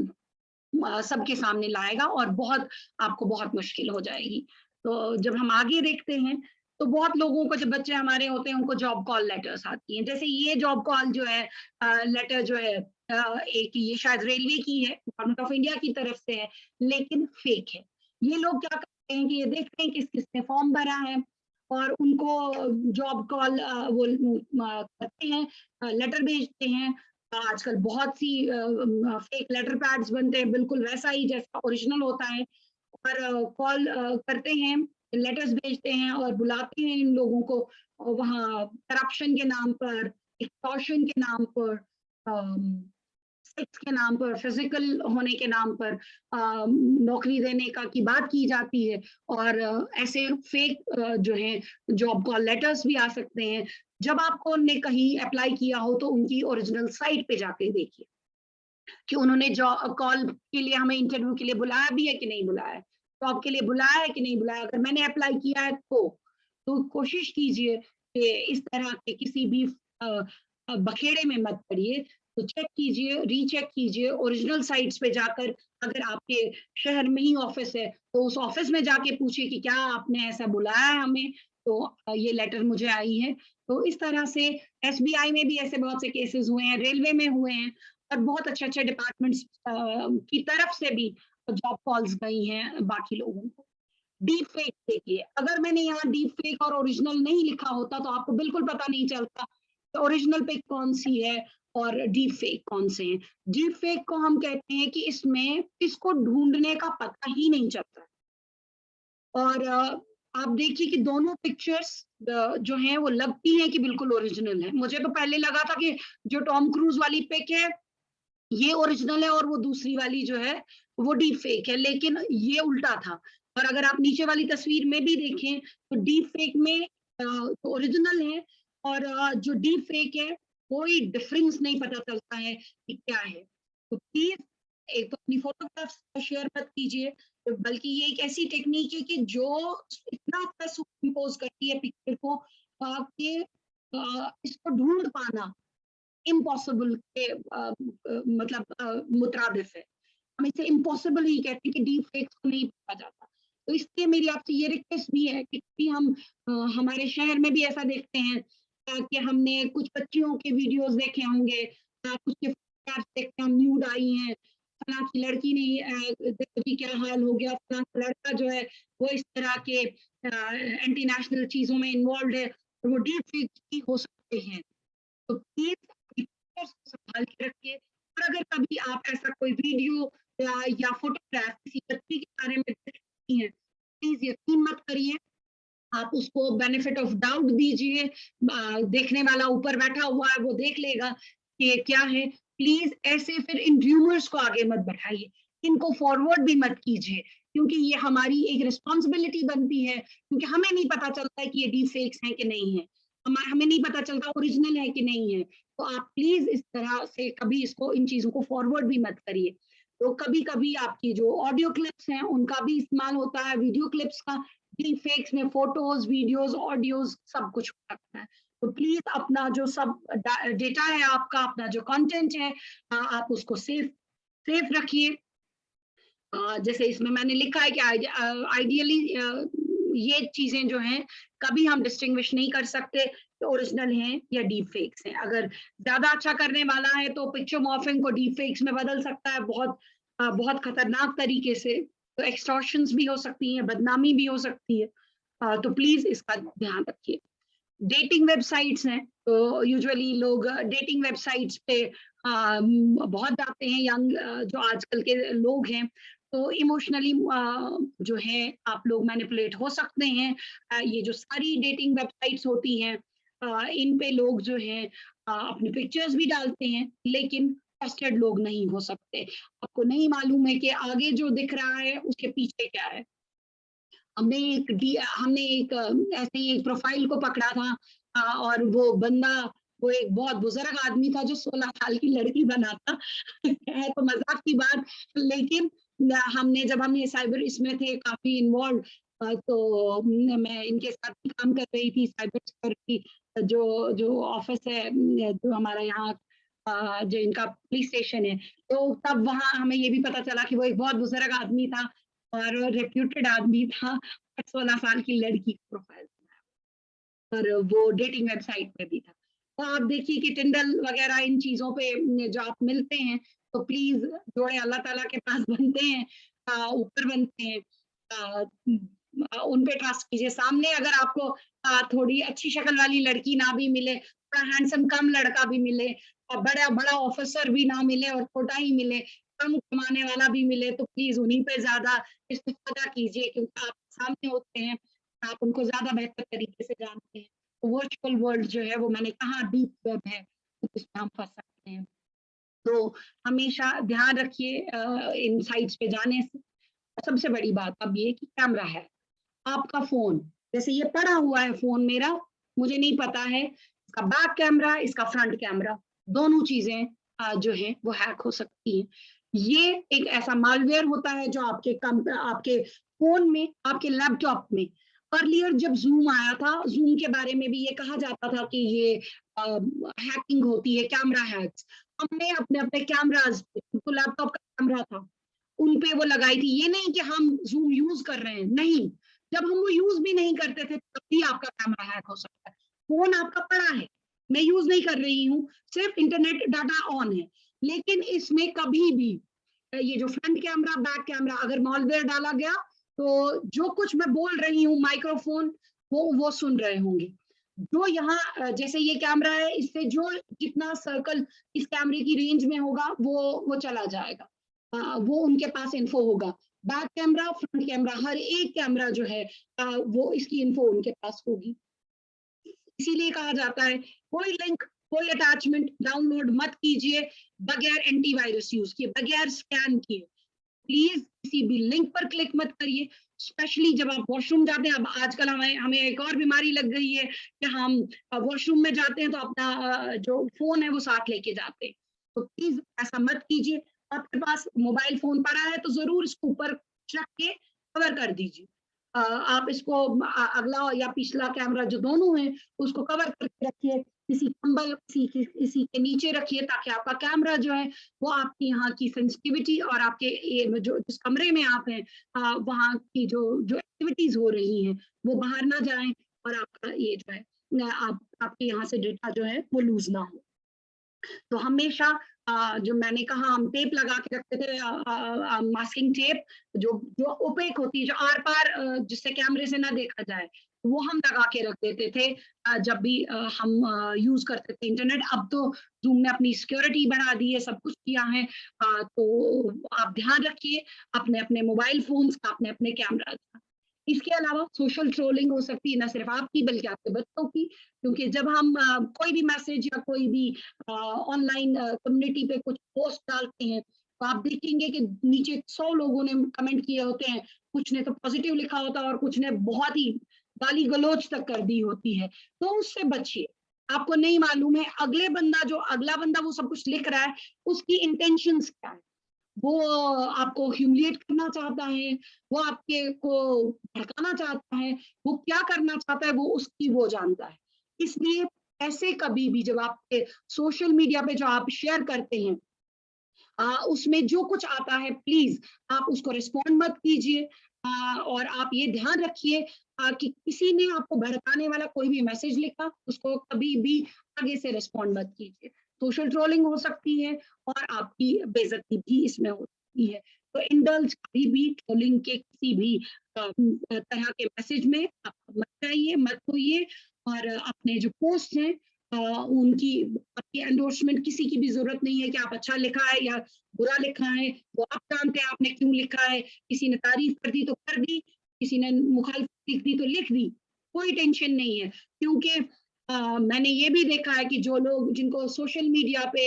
सबके सामने लाएगा और आपको बहुत मुश्किल हो जाएगी। तो जब हम आगे देखते हैं तो बहुत लोगों को, जब बच्चे हमारे होते हैं उनको जॉब कॉल लेटर्स आती हैं, जैसे ये जॉब कॉल जो है लेटर जो है एक ये शायद रेलवे की है, गवर्नमेंट ऑफ इंडिया की तरफ से है, लेकिन फेक है। ये लोग क्या करते हैं कि ये देखते हैं किस किसने फॉर्म भरा है और उनको जॉब कॉल वो करते हैं, लेटर भेजते हैं। आजकल बहुत सी फेक लेटर पैड्स बनते हैं, बिल्कुल वैसा ही जैसा ओरिजिनल होता है, और कॉल करते हैं, लेटर्स भेजते हैं और बुलाते हैं इन लोगों को वहाँ करप्शन के नाम पर, एक्सटॉर्शन के नाम पर, सेक्स के नाम पर, फिजिकल होने के नाम पर नौकरी देने का की बात की जाती है। और ऐसे फेक जो है जॉब कॉल लेटर्स भी आ सकते हैं। जब आपको उनने कहीं अप्लाई किया हो तो उनकी ओरिजिनल साइट पे जाके देखिए कि उन्होंने जॉब कॉल के लिए हमें इंटरव्यू के लिए बुलाया भी है कि नहीं बुलाया है, जॉब के लिए बुलाया है कि नहीं बुलाया। अगर मैंने अप्लाई किया है तो कोशिश कीजिए कि इस तरह के किसी भी बखेड़े में मत पड़िए। तो चेक कीजिए, रीचेक कीजिए ओरिजिनल साइट्स पे जाकर। अगर आपके शहर में ही ऑफिस है तो उस ऑफिस में जाके पूछिए कि क्या आपने ऐसा बुलाया है हमें, तो ये लेटर मुझे आई है। तो इस तरह से एसबीआई में भी ऐसे बहुत से केसेस हुए हैं, रेलवे में हुए हैं, और बहुत अच्छे डिपार्टमेंट्स की तरफ से भी जॉब कॉल्स गई हैं बाकी लोगों को। डीप फेक देखिए, अगर मैंने यहाँ डीप फेक और ओरिजिनल नहीं लिखा होता तो आपको बिल्कुल पता नहीं चलता कि ओरिजिनल पिक कौन सी है और डीप फेक कौन से हैं। डीप फेक को हम कहते हैं कि इसमें इसको ढूंढने का पता ही नहीं चलता। और आप देखिए कि दोनों पिक्चर्स जो हैं वो लगती हैं कि बिल्कुल ओरिजिनल है। मुझे तो पहले लगा था कि जो टॉम क्रूज वाली पिक है ये ओरिजिनल है और वो दूसरी वाली जो है वो डीप फेक है, लेकिन ये उल्टा था। और अगर आप नीचे वाली तस्वीर में भी देखें तो डीप फेक में ओरिजिनल है और जो डीप फेक है कोई डिफरेंस नहीं पता चलता है कि क्या है। तो प्लीज एक तो अपनी फोटोग्राफ्स शेयर मत कीजिए, बल्कि ये एक ऐसी टेक्निक है कि जो इतना अच्छा सुपरइम्पोज करती है पिक्चर को कि इसको ढूंढ पाना इम्पॉसिबल के मुतरादिफ है। हम इसे इम्पॉसिबल ही कहते हैं कि डीप फेक्स को नहीं पाया जाता। तो इसलिए मेरी आपसे ये रिक्वेस्ट भी है कि कभी हम हमारे शहर में भी ऐसा देखते हैं कि हमने कुछ बच्चियों के वीडियोस देखे होंगे, कुछ के फोटोग्राफ्स देखते हैं, हम न्यूड आई हैं, फलां की लड़की ने देखो जी क्या हाल हो गया, फलां का लड़का जो है वो इस तरह के एंटी नेशनल चीजों में इन्वॉल्व है, तो वो डीप फेक्स भी हो सकते हैं। तो प्लीज पिक्चर्स को संभाल के रखिए, और अगर कभी आप ऐसा कोई वीडियो या फोटोग्राफ किसी बच्ची के बारे में देखती हैं, प्लीज यकीन मत करिए, आप उसको बेनिफिट ऑफ डाउट दीजिए। देखने वाला ऊपर बैठा हुआ है, वो देख लेगा कि क्या है। प्लीज ऐसे फिर इन र्यूमर्स को आगे मत बढ़ाइए, इनको फॉरवर्ड भी मत कीजिए, क्योंकि ये हमारी एक रिस्पॉन्सिबिलिटी बनती है, क्योंकि हमें नहीं पता चलता है कि ये डीप फेक्स हैं कि नहीं है, हमें नहीं पता चलता ओरिजिनल है कि नहीं है। तो आप प्लीज इस तरह से कभी इसको, इन चीजों को फॉरवर्ड भी मत करिए। तो कभी कभी आपकी जो ऑडियो क्लिप्स हैं उनका भी इस्तेमाल होता है, वीडियो क्लिप्स का, डीप फेक्स में फोटोज, वीडियोस, ऑडियोज सब कुछ हो सकता है। तो प्लीज अपना जो सब डेटा है आपका, अपना जो कंटेंट है, आप उसको सेफ रखिए। जैसे इसमें मैंने लिखा है कि आइडियली ये चीजें जो हैं कभी हम डिस्टिंग्विश नहीं कर सकते कि ओरिजिनल हैं या डीप फेक्स हैं। अगर ज्यादा अच्छा करने वाला है तो पिक्चर मॉर्फिंग को डीप फेक्स में बदल सकता है बहुत खतरनाक तरीके से। तो एक्सटॉर्शंस भी हो सकती हैं, बदनामी भी हो सकती है। तो प्लीज इसका ध्यान रखिए। डेटिंग वेबसाइट्स हैं, तो यूजुअली लोग डेटिंग वेबसाइट्स पे बहुत जाते हैं, यंग जो आजकल के लोग हैं, तो इमोशनली जो है आप लोग मैनिपुलेट हो सकते हैं। ये जो सारी डेटिंग वेबसाइट्स होती हैं, इन पे लोग जो हैं अपनी पिक्चर्स भी डालते हैं, लेकिन ट्रस्टेड लोग नहीं हो सकते। आपको नहीं मालूम है कि आगे जो दिख रहा है उसके पीछे क्या है। हमने एक ऐसे ही एक प्रोफाइल को पकड़ा था, और वो बंदा, वो एक बहुत बुजुर्ग आदमी था जो 16 साल की लड़की बना था। है तो मजाक की बात, लेकिन जब हमने साइबर इसमें थे काफी इन्वॉल्व, तो मैं इनके साथ भी काम कर रही थी, साइबर सिक्योरिटी जो जो ऑफिस है, जो हमारा यहाँ जो इनका पुलिस स्टेशन है, तो तब वहाँ हमें ये भी पता चला कि वो एक बहुत बुजुर्ग आदमी था और रेप्यूटेड आदमी था, 16 साल की लड़की का प्रोफाइल और वो डेटिंग वेबसाइट पे भी था। तो आप देखिए कि टिंडल वगैरह इन चीजों पे जो आप मिलते हैं, तो प्लीज जोड़े अल्लाह ताला के पास बनते हैं, ऊपर बनते हैं, उन पे ट्रस्ट कीजिए। सामने अगर आपको थोड़ी अच्छी शक्ल वाली लड़की ना भी मिले, थोड़ा हैंडसम कम लड़का भी मिले, और बड़ा बड़ा ऑफिसर भी ना मिले और छोटा ही मिले, कम कमाने वाला भी मिले, तो प्लीज उन्हीं पे ज्यादा इस्तेफादा कीजिए, क्योंकि आप सामने होते हैं, आप उनको ज्यादा बेहतर तरीके से जानते हैं। तो वर्चुअल वर्ल्ड जो है वो मैंने कहा डीप वेब है, उसमें हम फंस सकते हैं। तो हमेशा ध्यान रखिए इन साइट्स पे जाने से। सबसे बड़ी बात अब ये कि कैमरा है, आपका फोन, जैसे ये पड़ा हुआ है फोन मेरा, मुझे नहीं पता है इसका बैक कैमरा, इसका फ्रंट कैमरा, दोनों चीजें जो है वो हैक हो सकती हैं। ये एक ऐसा मालवेयर होता है जो आपके फोन में, आपके लैपटॉप में, अर्लियर जब जूम आया था, जूम के बारे में भी ये कहा जाता था कि ये हैकिंग होती है, कैमरा हैक्स। हमने अपने अपने कैमराज, तो लैपटॉप का कैमरा था, उन पे वो लगाई थी। ये नहीं कि हम जूम यूज कर रहे हैं, नहीं, जब हम वो यूज भी नहीं करते थे तब भी आपका कैमरा हैक हो सकता है। फोन आपका पड़ा है, मैं यूज नहीं कर रही हूँ, सिर्फ इंटरनेट डाटा ऑन है, लेकिन इसमें कभी भी ये जो फ्रंट कैमरा, बैक कैमरा, अगर मॉलवेयर डाला गया तो जो कुछ मैं बोल रही हूँ माइक्रोफोन वो सुन रहे होंगे। जो यहाँ जैसे ये कैमरा है, इससे जो जितना सर्कल इस कैमरे की रेंज में होगा वो चला जाएगा, वो उनके पास इन्फो होगा। बैक कैमरा, फ्रंट कैमरा, हर एक कैमरा जो है वो इसकी इन्फो उनके पास होगी। इसीलिए कहा जाता है कोई लिंक, कोई अटैचमेंट डाउनलोड मत कीजिए बगैर एंटीवायरस यूज किए, बगैर स्कैन किए। प्लीज किसी भी लिंक पर क्लिक मत करिए, स्पेशली जब आप वॉशरूम जाते हैं। अब आजकल हमें एक और बीमारी लग गई है कि हम वॉशरूम में जाते हैं तो अपना जो फोन है वो साथ लेके जाते हैं। तो प्लीज ऐसा मत कीजिए। आपके पास मोबाइल फोन पड़ा है तो जरूर इसको ऊपर रख के कवर कर दीजिए। आप इसको अगला या पिछला कैमरा जो दोनों है उसको कवर करके रखिए, किसी कंबल किसी के नीचे रखिए, ताकि आपका कैमरा जो है वो आपकी यहाँ की सेंसिटिविटी और आपके ये जो जिस कमरे में आप हैं वहाँ की जो जो एक्टिविटीज हो रही हैं वो बाहर ना जाएं, और आपका ये जो है आपके यहाँ से डेटा जो है वो लूज ना हो। तो हमेशा जो मैंने कहा हम टेप लगा के रखते थे, मास्किंग टेप जो जो ओपेक होती है, जो आर पार जिससे कैमरे से ना देखा जाए, वो हम लगा के रख देते थे जब भी हम यूज करते थे इंटरनेट। अब तो जूम ने अपनी सिक्योरिटी बढ़ा दी है, सब कुछ किया है, तो आप ध्यान रखिए अपने अपने मोबाइल फोन्स का, अपने अपने कैमरा का। इसके अलावा सोशल ट्रोलिंग हो सकती है, न सिर्फ आपकी बल्कि आपके बच्चों की, क्योंकि जब हम कोई भी मैसेज या कोई भी ऑनलाइन कम्युनिटी पे कुछ पोस्ट डालते हैं, तो आप देखेंगे कि नीचे 100 लोगों ने कमेंट किए होते हैं, कुछ ने तो पॉजिटिव लिखा होता है और कुछ ने बहुत ही गाली गलौज तक कर दी होती है। तो उससे बचिए, आपको नहीं मालूम है अगला बंदा वो सब कुछ लिख रहा है, उसकी इंटेंशंस क्या है, वो आपको ह्यूमिलिएट करना चाहता है, वो आपके को भड़काना चाहता है, वो क्या करना चाहता है वो जानता है। इसलिए ऐसे कभी भी जब आपके सोशल मीडिया पे जो आप शेयर करते हैं उसमें जो कुछ आता है प्लीज आप उसको रिस्पॉन्ड मत कीजिए, और आप ये ध्यान रखिए कि किसी ने आपको भड़काने वाला कोई भी मैसेज लिखा उसको कभी भी आगे से रिस्पॉन्ड मत कीजिए। सोशल ट्रोलिंग हो सकती है और आपकी बेइज्जती भी इसमें हो सकती है। तो इंडल्ज कभी भी ट्रोलिंग के किसी भी तरह के मैसेज में आप मत जाइए, मत होइए, और अपने जो पोस्ट हैं उनकी आपकी एंडोर्समेंट किसी की भी जरूरत नहीं है कि आप अच्छा लिखा है या बुरा लिखा है, वो आप जानते हैं आपने क्यों लिखा है। किसी ने तारीफ कर दी तो कर दी, किसी ने मुखालफत लिख दी तो लिख दी, कोई टेंशन नहीं है। क्योंकि मैंने ये भी देखा है कि जो लोग जिनको सोशल मीडिया पे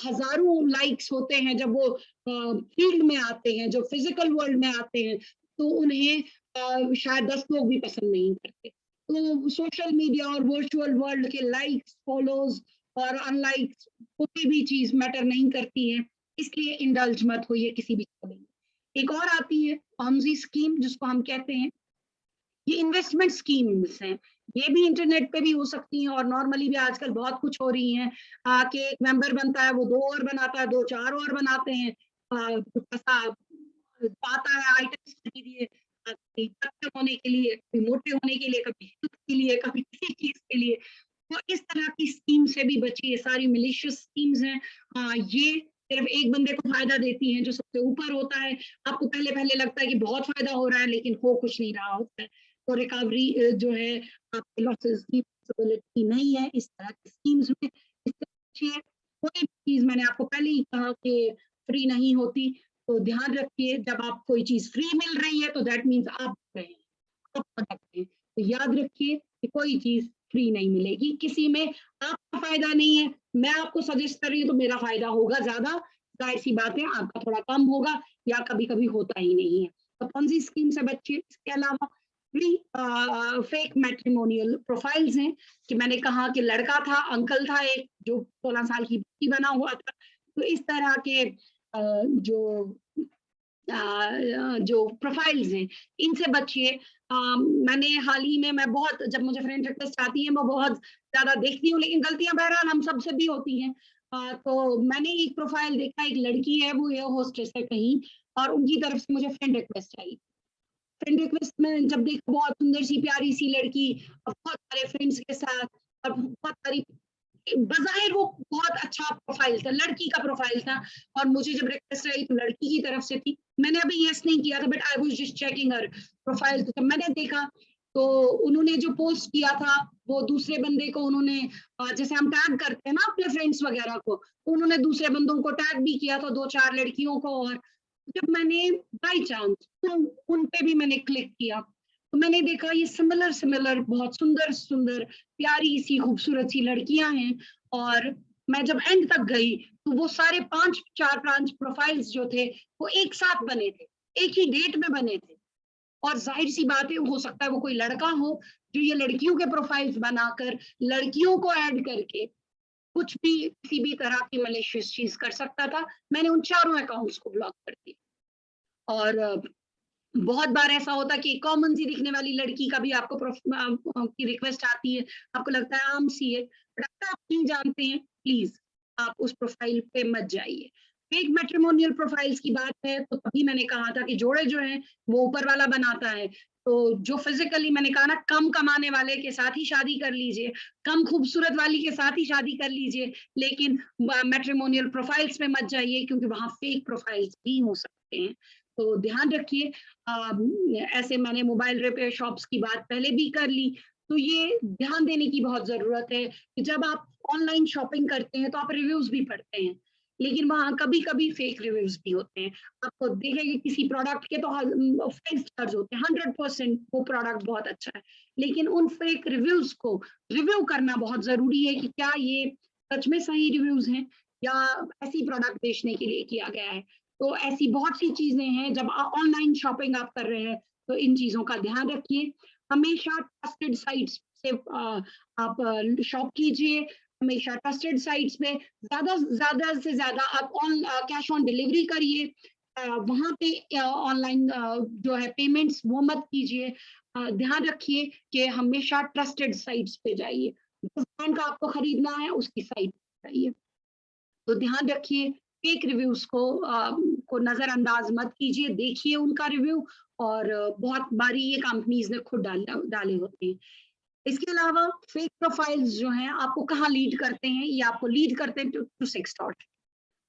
हजारों लाइक्स होते हैं, जब वो फील्ड में आते हैं, जो फिजिकल वर्ल्ड में आते हैं, तो उन्हें शायद 10 लोग भी पसंद नहीं करते। तो सोशल मीडिया और वर्चुअल वर्ल्ड के लाइक्स, फॉलोज और अनलाइक्स कोई भी चीज मैटर नहीं करती है, इसलिए इंडल्ज मत होइए किसी भी चीज में। एक और आती है पॉन्जी स्कीम, जिसको हम कहते हैं, ये इन्वेस्टमेंट स्कीम्स हैं, ये भी इंटरनेट पे भी हो सकती हैं और नॉर्मली भी आजकल बहुत कुछ हो रही हैं कि एक मेंबर बनता है, वो 2 और बनाता है, 2-4 और बनाते हैं, कुछ ऐसा आता है आइटम्स के लिए, कभी पतले होने के लिए, कभी मोटे होने के लिए, कभी हेल्थ के लिए, कभी किसी चीज के लिए। तो इस तरह की स्कीम से भी बचिए, सारी मिलिशियस स्कीम्स हैं। ये सिर्फ एक बंदे को फायदा देती हैं जो सबसे ऊपर होता है। आपको पहले पहले लगता है कि बहुत फायदा हो रहा है, लेकिन हो कुछ नहीं रहा होता है। तो रिकवरी जो है आपके लॉसेस की पॉसिबिलिटी नहीं है इस तरह की स्कीम्स में। इससे बचिए। कोई भी चीज मैंने आपको पहले ही कहा कि फ्री नहीं होती, तो ध्यान रखिए जब आप कोई चीज फ्री मिल रही है तो दैट मीन्स आप रहे हैं, आप प्रोडक्ट हैं। तो याद रखिए कि कोई चीज फ्री नहीं मिलेगी, किसी में आपका फायदा नहीं है, मैं आपको सजेस्ट कर रही हूँ तो मेरा फायदा होगा ज्यादा, जाहिर सी बात है आपका थोड़ा कम होगा या कभी कभी होता ही नहीं है। तो पॉन्जी स्कीम से बचिए। इसके अलावा भी फेक मैट्रिमोनियल प्रोफाइल्स हैं, कि मैंने कहा कि लड़का था, अंकल था एक जो 16 साल की बच्ची बना हुआ था। तो इस तरह के जो जो प्रोफाइल्स हैं इनसे बचिए। मैंने हाल ही में मैं बहुत जब मुझे फ्रेंड रिक्वेस्ट आती है मैं बहुत ज्यादा देखती हूँ, लेकिन गलतियां बहरहाल हम सबसे भी होती हैं। तो मैंने एक प्रोफाइल देखा, एक लड़की है, वो एयर होस्टेस है कहीं, और उनकी तरफ से मुझे फ्रेंड रिक्वेस्ट आई। फ्रेंड रिक्वेस्ट में जब देखा, बहुत सुंदर सी प्यारी सी लड़की और बहुत सारे फ्रेंड्स के साथ, और बहुत सारी, बज़ाहिर वो बहुत अच्छा प्रोफाइल था, लड़की का प्रोफाइल था, और मुझे जब रिक्वेस्ट आई तो लड़की की तरफ से थी। मैंने अभी यस नहीं किया था, but I was just checking her profile. तो मैंने देखा तो उन्होंने जो पोस्ट किया था वो दूसरे बंदे को उन्होंने जैसे हम टैग करते हैं ना अपने फ्रेंड्स वगैरह को, तो उन्होंने दूसरे बंदों को टैग भी किया था, 2-4 लड़कियों को। और जब मैंने बाई चांस उन पे भी मैंने क्लिक किया तो मैंने देखा ये सिमिलर बहुत सुंदर सुंदर प्यारी सी खूबसूरत सी लड़कियां हैं। और मैं जब एंड तक गई तो वो सारे 5 प्रोफाइल्स जो थे वो एक साथ बने थे, एक ही डेट में बने थे। और जाहिर सी बात है हो सकता है वो कोई लड़का हो जो ये लड़कियों के प्रोफाइल्स बनाकर लड़कियों को ऐड करके कुछ भी किसी भी तरह की मलिशियस चीज कर सकता था। मैंने उन चारों अकाउंट्स को ब्लॉक कर दिया। और बहुत बार ऐसा होता है कि कॉमन सी दिखने वाली लड़की का भी आपको की रिक्वेस्ट आती है, आपको लगता है आम सी है, बट अगर आप नहीं जानते हैं, प्लीज आप उस प्रोफाइल पे मत जाइए। फेक मैट्रिमोनियल प्रोफाइल्स की बात है तो तभी मैंने कहा था कि जोड़े जो हैं वो ऊपर वाला बनाता है, तो जो फिजिकली मैंने कहा ना कम कमाने वाले के साथ ही शादी कर लीजिए, कम खूबसूरत वाली के साथ ही शादी कर लीजिए, लेकिन मैट्रिमोनियल प्रोफाइल्स में मत जाइए क्योंकि वहां फेक प्रोफाइल्स भी हो सकते हैं। तो ध्यान रखिए। ऐसे मैंने मोबाइल रिपेयर शॉप्स की बात पहले भी कर ली, तो ये ध्यान देने की बहुत जरूरत है कि जब आप ऑनलाइन शॉपिंग करते हैं तो आप रिव्यूज भी पढ़ते हैं, लेकिन वहाँ कभी कभी फेक रिव्यूज भी होते हैं। आपको देखेंगे किसी प्रोडक्ट के तो 5 स्टार्स होते हैं, 100% वो प्रोडक्ट बहुत अच्छा है, लेकिन उन फेक रिव्यूज को रिव्यू करना बहुत जरूरी है कि क्या ये सच में सही रिव्यूज हैं या ऐसी प्रोडक्ट बेचने के लिए किया गया है। तो ऐसी बहुत सी चीजें हैं, जब ऑनलाइन शॉपिंग आप कर रहे हैं तो इन चीजों का ध्यान रखिए। हमेशा ट्रस्टेड साइट्स से आप शॉप कीजिए, हमेशा ट्रस्टेड साइट्स पे ज्यादा से ज्यादा आप ऑन कैश ऑन डिलीवरी करिए। वहां पे ऑनलाइन जो है पेमेंट्स वो मत कीजिए। ध्यान रखिए कि हमेशा ट्रस्टेड साइट्स पे जाइए, जिस ब्रांड का आपको खरीदना है उसकी साइट पे जाइए। तो ध्यान रखिए, फेक रिव्यूज को नजरअंदाज मत कीजिए, देखिए उनका रिव्यू, और बहुत बारी ये कंपनीज ने खुद डाले होते हैं। इसके अलावा फेक प्रोफाइल्स जो हैं आपको कहाँ लीड करते हैं, ये आपको लीड करते हैं टू सेक्सटॉर्शन।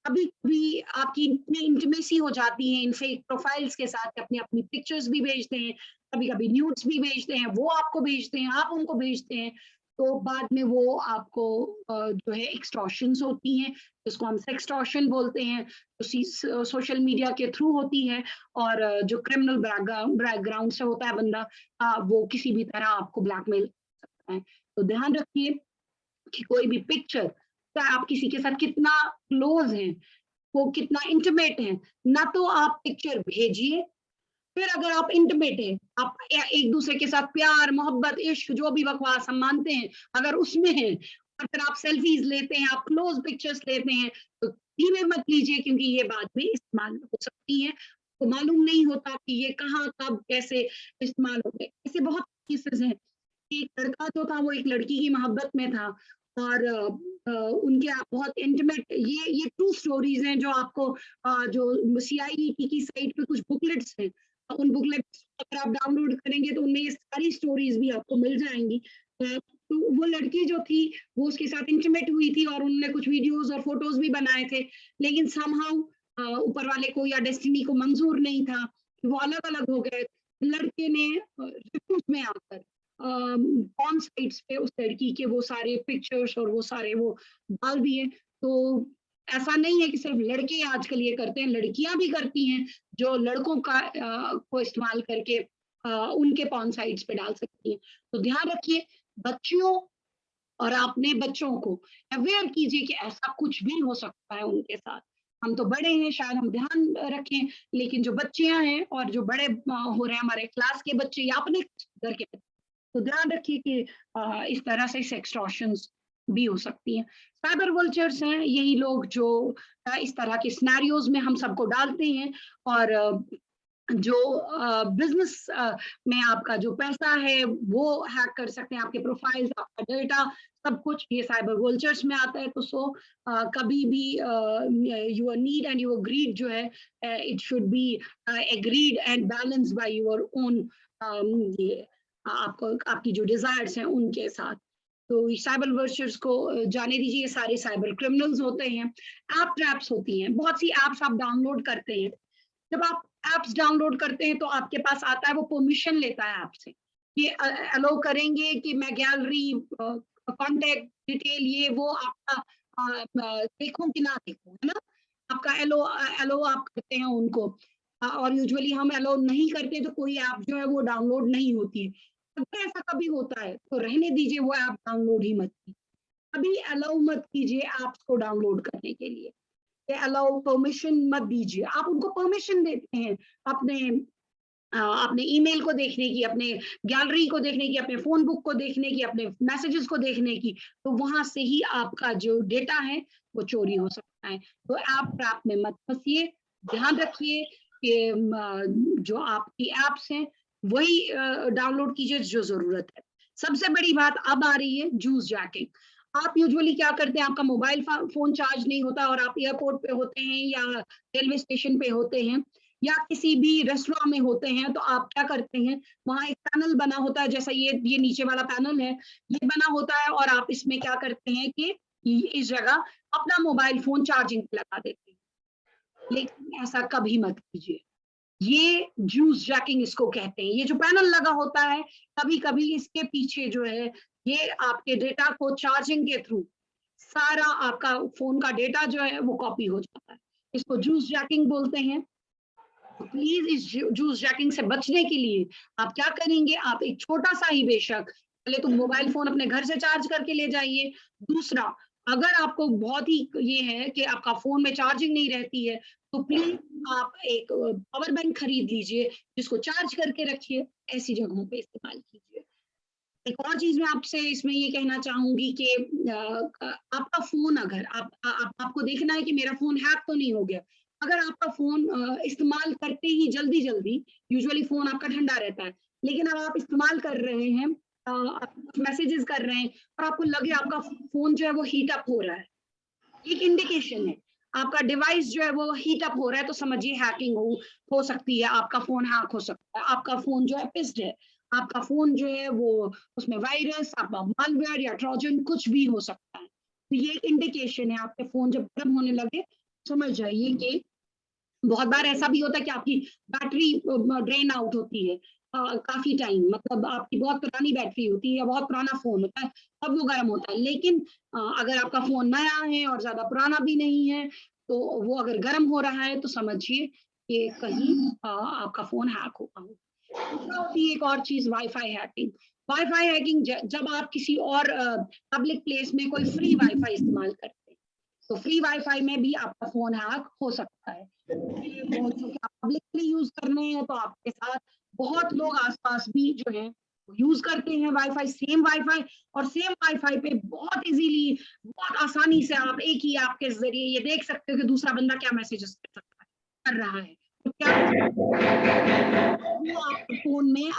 कभी कभी आपकी इतनी इंटीमेसी हो जाती है इन फेक प्रोफाइल्स के साथ, अपनी अपनी पिक्चर्स भी भेजते हैं, कभी कभी न्यूड्स भी भेजते हैं, वो आपको भेजते हैं, आप उनको भेजते हैं, तो बाद में वो आपको जो है एक्सटॉर्शंस होती हैं, जिसको हम सेक्सटॉर्शन बोलते हैं, जो सोशल मीडिया के थ्रू होती है, और जो क्रिमिनल बैकग्राउंड से होता है बंदा, वो किसी भी तरह आपको ब्लैकमेल करता है। तो ध्यान रखिए कि कोई भी पिक्चर, चाहे आप किसी के साथ कितना क्लोज हैं, वो कितना इंटीमेट है, ना तो आप पिक्चर भेजिए। फिर अगर आप इंटीमेट हैं, आप एक दूसरे के साथ प्यार मोहब्बत इश्क जो भी बकवास हम मानते हैं अगर उसमें है, और फिर आप सेल्फीज लेते हैं, आप क्लोज पिक्चर्स लेते हैं, तो धीमे मत लीजिए क्योंकि ये बाद में इस्तेमाल हो सकती है। तो मालूम नहीं होता कि ये कहाँ कब कैसे इस्तेमाल हो गए। ऐसे बहुत केसेस हैं। एक लड़का जो था वो एक लड़की की मोहब्बत में था, और उनके बहुत इंटीमेट, ये ट्रू स्टोरीज हैं जो आपको जो सीआईईटी की साइट पे कुछ बुकलेट्स हैं, उन बुकलेट्स अगर आप डाउनलोड करेंगे तो उनमें ये सारी स्टोरीज भी आपको मिल जाएंगी। तो वो लड़की जो थी वो उसके साथ इंटीमेट हुई थी और उन्होंने कुछ वीडियोस और फोटोज भी बनाए थे, लेकिन समहाउ ऊपर वाले को या डेस्टिनी को मंजूर नहीं था, वो अलग अलग हो गए। लड़के ने रिव्यूज में आकर पॉर्न साइट्स पे उस लड़की के वो सारे पिक्चर्स और वो सारे वो डाल दिए। तो ऐसा नहीं है कि सिर्फ लड़के आजकल ये करते हैं, लड़कियां भी करती हैं जो लड़कों का को इस्तेमाल करके उनके पॉर्न साइट्स पे डाल सकती हैं। तो ध्यान रखिए, बच्चियों और अपने बच्चों को अवेयर कीजिए कि ऐसा कुछ भी हो सकता है उनके साथ। हम तो बड़े हैं, शायद हम ध्यान रखें, लेकिन जो बच्चियां हैं और जो बड़े हो रहे हैं, हमारे क्लास के बच्चे या अपने घर के बच्चे, तो ध्यान रखिए कि इस तरह से सेक्सटॉर्शंस भी हो सकती हैं। साइबर वल्चर्स हैं यही लोग जो इस तरह के सिनेरियोज में हम सबको डालते हैं, और जो बिजनेस में आपका जो पैसा है वो हैक कर सकते हैं, आपके प्रोफाइल्स, आपका डेटा, सब कुछ ये साइबर वल्चर्स में आता है। तो कभी भी your need and your greed जो है, it should be agreed and balance by your own, ये आपको आपकी जो डिजायर्स हैं उनके साथ। तो साइबर वर्चर्स को जाने दीजिए, सारे साइबर क्रिमिनल्स होते हैं। ऐप ट्रैप्स होती हैं, बहुत सी ऐप्स आप डाउनलोड करते हैं, जब आप ऐप्स डाउनलोड करते हैं तो आपके पास आता है, वो परमिशन लेता है आपसे, ये अलाउ करेंगे कि मैं गैलरी कांटेक्ट डिटेल ये वो आपका देखूं कि ना देखूं, है ना, आपका एलो आप करते हैं उनको। और यूजुअली हम अलाउ नहीं करते तो कोई ऐप जो है वो डाउनलोड नहीं होती है। अगर ऐसा कभी होता है तो रहने दीजिए, वो ऐप डाउनलोड ही मत कीजिए, कभी अलाउ मत कीजिए ऐप्स को डाउनलोड करने के लिए, अलाउ परमिशन मत दीजिए। आप उनको परमिशन देते हैं अपने ईमेल को देखने की, अपने गैलरी को देखने की, अपने फोन बुक को देखने की, अपने मैसेजेस को देखने की, तो वहां से ही आपका जो डेटा है वो चोरी हो सकता है। तो ऐप ट्रैप में मत फंसिए, ध्यान रखिए आपके जो आपकी एप्स हैं वही डाउनलोड कीजिए जो जरूरत है। सबसे बड़ी बात अब आ रही है जूस जैकिंग। आप यूजुअली क्या करते हैं, आपका मोबाइल फोन चार्ज नहीं होता और आप एयरपोर्ट पे होते हैं या रेलवे स्टेशन पे होते हैं या किसी भी रेस्टोरेंट में होते हैं, तो आप क्या करते हैं, वहां एक पैनल बना होता है, जैसा ये नीचे वाला पैनल है, ये बना होता है और आप इसमें क्या करते हैं कि इस जगह अपना मोबाइल फोन चार्जिंग पे लगा देते हैं। लेकिन ऐसा कभी मत कीजिए, ये जूस जैकिंग इसको कहते हैं। ये जो पैनल लगा होता है, कभी कभी इसके पीछे जो है ये आपके डेटा को चार्जिंग के थ्रू सारा आपका फोन का डेटा जो है वो कॉपी हो जाता है। इसको जूस जैकिंग बोलते हैं। तो प्लीज इस जूस जैकिंग से बचने के लिए आप क्या करेंगे, आप एक छोटा सा ही बेशक पहले तो मोबाइल फोन अपने घर से चार्ज करके ले जाइए। दूसरा, अगर आपको बहुत ही ये है कि आपका फोन में चार्जिंग नहीं रहती है, तो प्लीज आप एक पावर बैंक खरीद लीजिए जिसको चार्ज करके रखिए, ऐसी जगहों पे इस्तेमाल कीजिए। एक और चीज मैं आपसे इसमें ये कहना चाहूंगी कि आपका फोन अगर आपको देखना है कि मेरा फोन हैक तो नहीं हो गया। अगर आपका फोन इस्तेमाल करते ही जल्दी जल्दी, यूजुअली फोन आपका ठंडा रहता है, लेकिन अब आप इस्तेमाल कर रहे हैं, आप मैसेजेस कर रहे हैं और आपको लगे आपका फोन जो है वो हीट अप हो रहा है, एक इंडिकेशन है आपका डिवाइस जो है वो हीट अप हो रहा है, तो समझिए हैकिंग हो सकती है, आपका फोन हैक हो सकता है, आपका फोन जो है पिस्ड है, आपका फोन जो है वो उसमें वायरस, आपका मालवेयर या ट्रोजन कुछ भी हो सकता है। तो ये एक इंडिकेशन है, आपके फोन जब गर्म होने लगे समझ जाइए कि बहुत बार ऐसा भी होता है कि आपकी बैटरी ड्रेन आउट होती है काफी टाइम, मतलब आपकी बहुत पुरानी बैटरी होती है या बहुत पुराना फोन होता है, तब वो गर्म होता है। लेकिन अगर आपका फोन नया है और ज्यादा पुराना भी नहीं है, तो वो अगर गर्म हो रहा है तो समझिए कि कहीं आपका फोन हैक हुआ हो। होती है एक और चीज, वाईफाई हैकिंग। वाईफाई हैकिंग जब आप किसी और पब्लिक प्लेस में कोई फ्री वाईफाई इस्तेमाल करते हैं, तो फ्री वाईफाई में भी आपका फोन हैक हो सकता है। वो चूंकि आप पब्लिकली यूज कर रहे हैं, तो आपके साथ बहुत लोग आसपास भी जो है यूज करते हैं वाईफाई, सेम वाईफाई, और सेम वाईफाई पे बहुत इजीली, बहुत आसानी से आप एक ही ऐप के जरिए ये देख सकते हो कि दूसरा बंदा क्या मैसेजेस कर रहा है। तो क्या वो आपके फोन में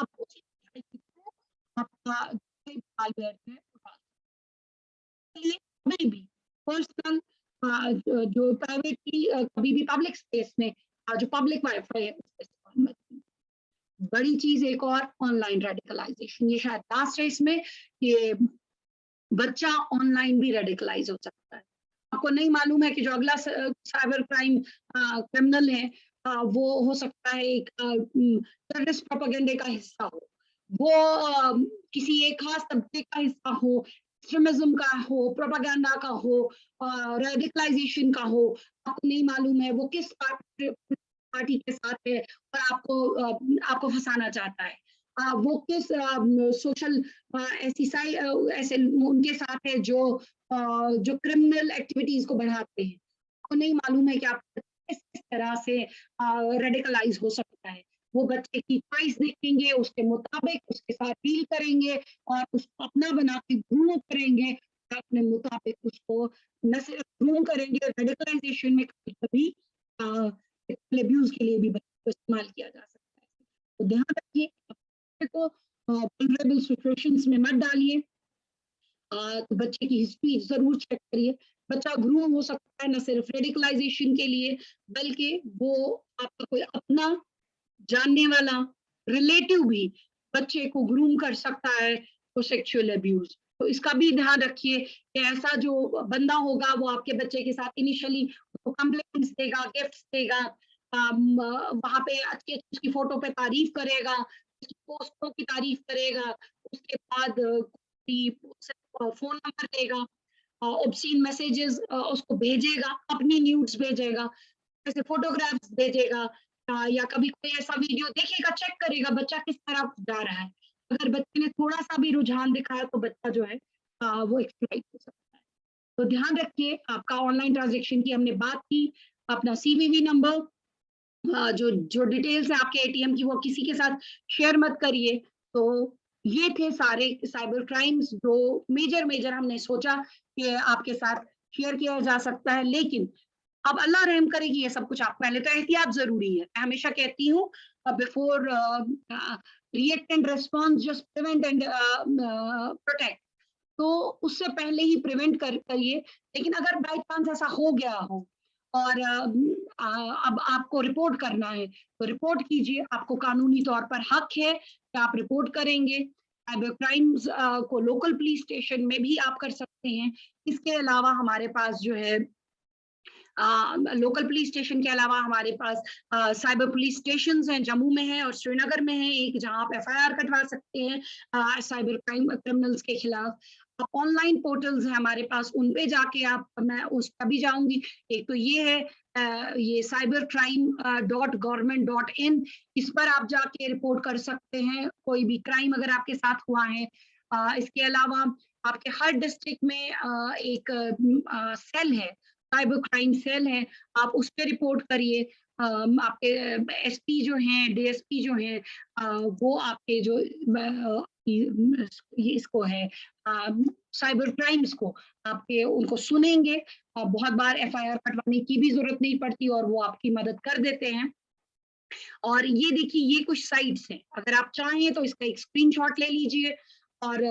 आपका मालवेयर है, कभी भी पर्सनल जो प्राइवेटली कभी भी पब्लिक स्पेस में जो पब्लिक वाईफाई है उसका इस्तेमाल मत कीजिए। बड़ी चीज एक और, ऑनलाइन रेडिकलाइजेशन। ये शायद लास्ट है इसमें कि बच्चा ऑनलाइन भी रेडिकलाइज हो सकता है। आपको नहीं मालूम है कि जो अगला साइबर क्राइम क्रिमिनल है वो हो सकता है एक टेररिस्ट प्रोपेगेंडे का हिस्सा हो, वो किसी एक खास तबके का हिस्सा हो, एक्सट्रीमिज्म का हो, प्रोपेगेंडा का हो, रेडिकलाइजेशन का हो। आपको नहीं मालूम है वो किस पार्टी के साथ है और आपको फंसाना चाहता है, वो किस सोशल ऐसे उनके साथ है जो क्रिमिनल एक्टिविटीज को बढ़ाते हैं। आपको नहीं मालूम है कि आप किस तरह से रेडिकलाइज हो सकता है। वो बच्चे की चॉइस देखेंगे, उसके मुताबिक उसके साथ डील करेंगे और उसको अपना बना के ग्रूम करेंगे, अपने मुताबिक उसको न सिर्फ ग्रूम करेंगे, रेडिकलाइजेशन में कभी अब्यूज के लिए भी बच्चों को इस्तेमाल किया जा सकता है। तो ध्यान रखिए, बच्चे को वल्नरेबल सिचुएशंस में मत डालिए। तो बच्चे की हिस्ट्री जरूर चेक करिए। बच्चा ग्रूम हो सकता है न सिर्फ रेडिकलाइजेशन के लिए, बल्कि वो आपका कोई अपना जानने वाला रिलेटिव भी बच्चे को ग्रूम कर सकता है तो सेक्सुअल अब्यूज। तो इसका भी ध्यान रखिए कि ऐसा जो बंदा होगा वो आपके बच्चे के साथ इनिशियली कम्प्लेंट्स देगा, गिफ्ट्स देगा, वहां पे अच्छी अच्छी उसकी फोटो पे तारीफ करेगा, उसकी पोस्टों की तारीफ करेगा, उसके बाद फोन नंबर देगा, ऑब्सीन मैसेजेस उसको भेजेगा, अपनी न्यूड्स भेजेगा, जैसे फोटोग्राफ्स भेजेगा, या कभी कोई ऐसा वीडियो देखेगा, चेक करेगा बच्चा किस तरफ जा रहा है। अगर बच्चे ने थोड़ा सा भी रुझान दिखाया तो बच्चा जो है वो एक्सप्लॉइट हो सकता है। तो ध्यान रखिए, आपका ऑनलाइन ट्रांजैक्शन की हमने बात की, अपना सीवीवी नंबर, जो डिटेल्स है आपके एटीएम की वो किसी के साथ शेयर मत करिए। तो ये थे सारे साइबर क्राइम्स जो मेजर हमने सोचा कि आपके साथ शेयर किया जा सकता है। लेकिन अब अल्लाह रहम करेगी ये सब कुछ आप पहले तो एहतियात जरूरी है। मैं हमेशा कहती हूँ before react and response just prevent and protect. तो उससे पहले ही प्रिवेंट करिए। लेकिन अगर बाई चांस ऐसा हो गया हो और अब आपको रिपोर्ट करना है तो रिपोर्ट कीजिए, आपको कानूनी तौर पर हक है कि आप रिपोर्ट करेंगे। साइबर क्राइम्स को लोकल पुलिस स्टेशन में भी आप कर सकते हैं। इसके अलावा हमारे पास जो है लोकल पुलिस स्टेशन के अलावा हमारे पास साइबर पुलिस स्टेशन हैं, जम्मू में है और श्रीनगर में है एक, जहां आप FIR कटवा सकते हैं साइबर क्राइम क्रिमिनल्स के खिलाफ। ऑनलाइन पोर्टल्स हैं हमारे पास, उन पे जाके आप, मैं उस पर भी जाऊंगी। एक तो ये है ये cybercrime.government.in, इस पर आप जाके रिपोर्ट कर सकते हैं कोई भी क्राइम अगर आपके साथ हुआ है। इसके अलावा आपके हर डिस्ट्रिक्ट में एक सेल है, साइबर क्राइम सेल है, आप उस पर रिपोर्ट करिए। आपके SP जो हैं, DSP जो हैं, वो आपके जो ये इसको है साइबर क्राइम्स को आपके उनको सुनेंगे। बहुत बार FIR कटवाने की भी जरूरत नहीं पड़ती और वो आपकी मदद कर देते हैं। और ये देखिए, ये कुछ साइट्स हैं, अगर आप चाहें तो इसका एक स्क्रीनशॉट ले लीजिए। और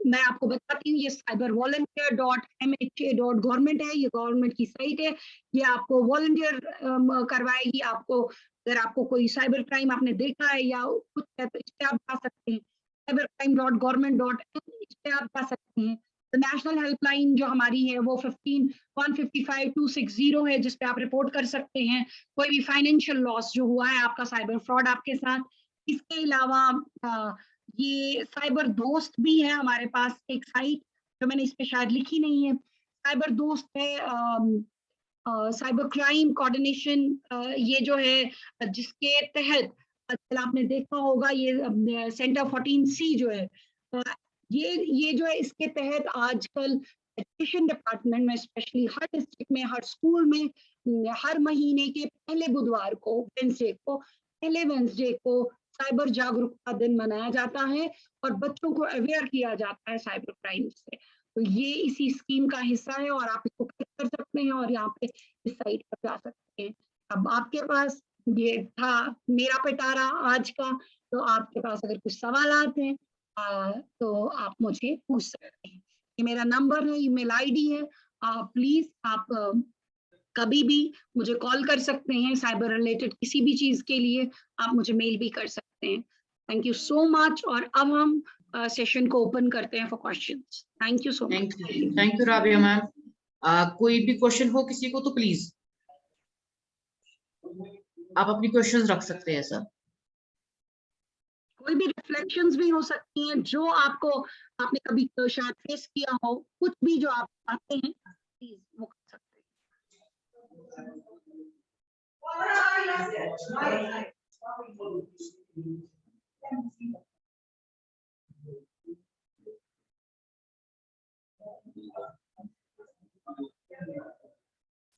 मैं आपको बताती हूँ, ये cybervolunteer.mha.government है, ये गवर्नमेंट की साइट है। ये आपको वॉलंटियर करवाएगी। आपको अगर आपको कोई साइबर क्राइम आपने देखा है या कुछ है तो इस पे आप जा सकते हैं। cybercrime.government.in, इस पे आप जा सकते हैं। तो नेशनल हेल्पलाइन जो हमारी है वो 15-155-260 है, जिसपे आप रिपोर्ट कर सकते हैं कोई भी फाइनेंशियल लॉस जो हुआ है आपका, साइबर फ्रॉड आपके साथ। इसके अलावा ये साइबर दोस्त भी है हमारे पास, एक साइट जो मैंने इस पे शायद लिखी नहीं है। साइबर दोस्त है, साइबर क्राइम कोऑर्डिनेशन, ये जो है जिसके तहत आजकल आपने देखा होगा ये सेंटर 14C जो है, ये जो है इसके तहत आजकल एजुकेशन डिपार्टमेंट में स्पेशली हर डिस्ट्रिक्ट में, हर स्कूल में हर महीने के पहले बुधवार को, पहले वेंसडे को साइबर जागरूकता दिन मनाया जाता है और बच्चों को अवेयर किया जाता है साइबर क्राइम से। तो ये इसी स्कीम का हिस्सा है और आप इसको क्लिक कर सकते हैं और यहाँ पे इस साइट पर जा सकते हैं। अब आपके पास ये था मेरा पिटारा आज का, तो आपके पास अगर कुछ सवाल हैं तो आप मुझे पूछ सकते हैं। ये मेरा नंबर है, ईमेल ID है। प्लीज आप कभी भी मुझे कॉल कर सकते हैं साइबर रिलेटेड किसी भी चीज के लिए, आप मुझे मेल भी कर सकते हैं। Thank you so much. और अब हम सेशन को ओपन करते हैं for questions. Thank you so much. Thank you Rabia ma'am. कोई भी क्वेश्चन हो किसी को तो प्लीज आप अपनी क्वेश्चंस रख सकते हैं सर। कोई भी रिफ्लेक्शंस भी हो सकती हैं जो आपको, आपने कभी शायद फेस किया हो, कुछ भी जो आप चाहते हैं प्लीज वो कर सकते हैं।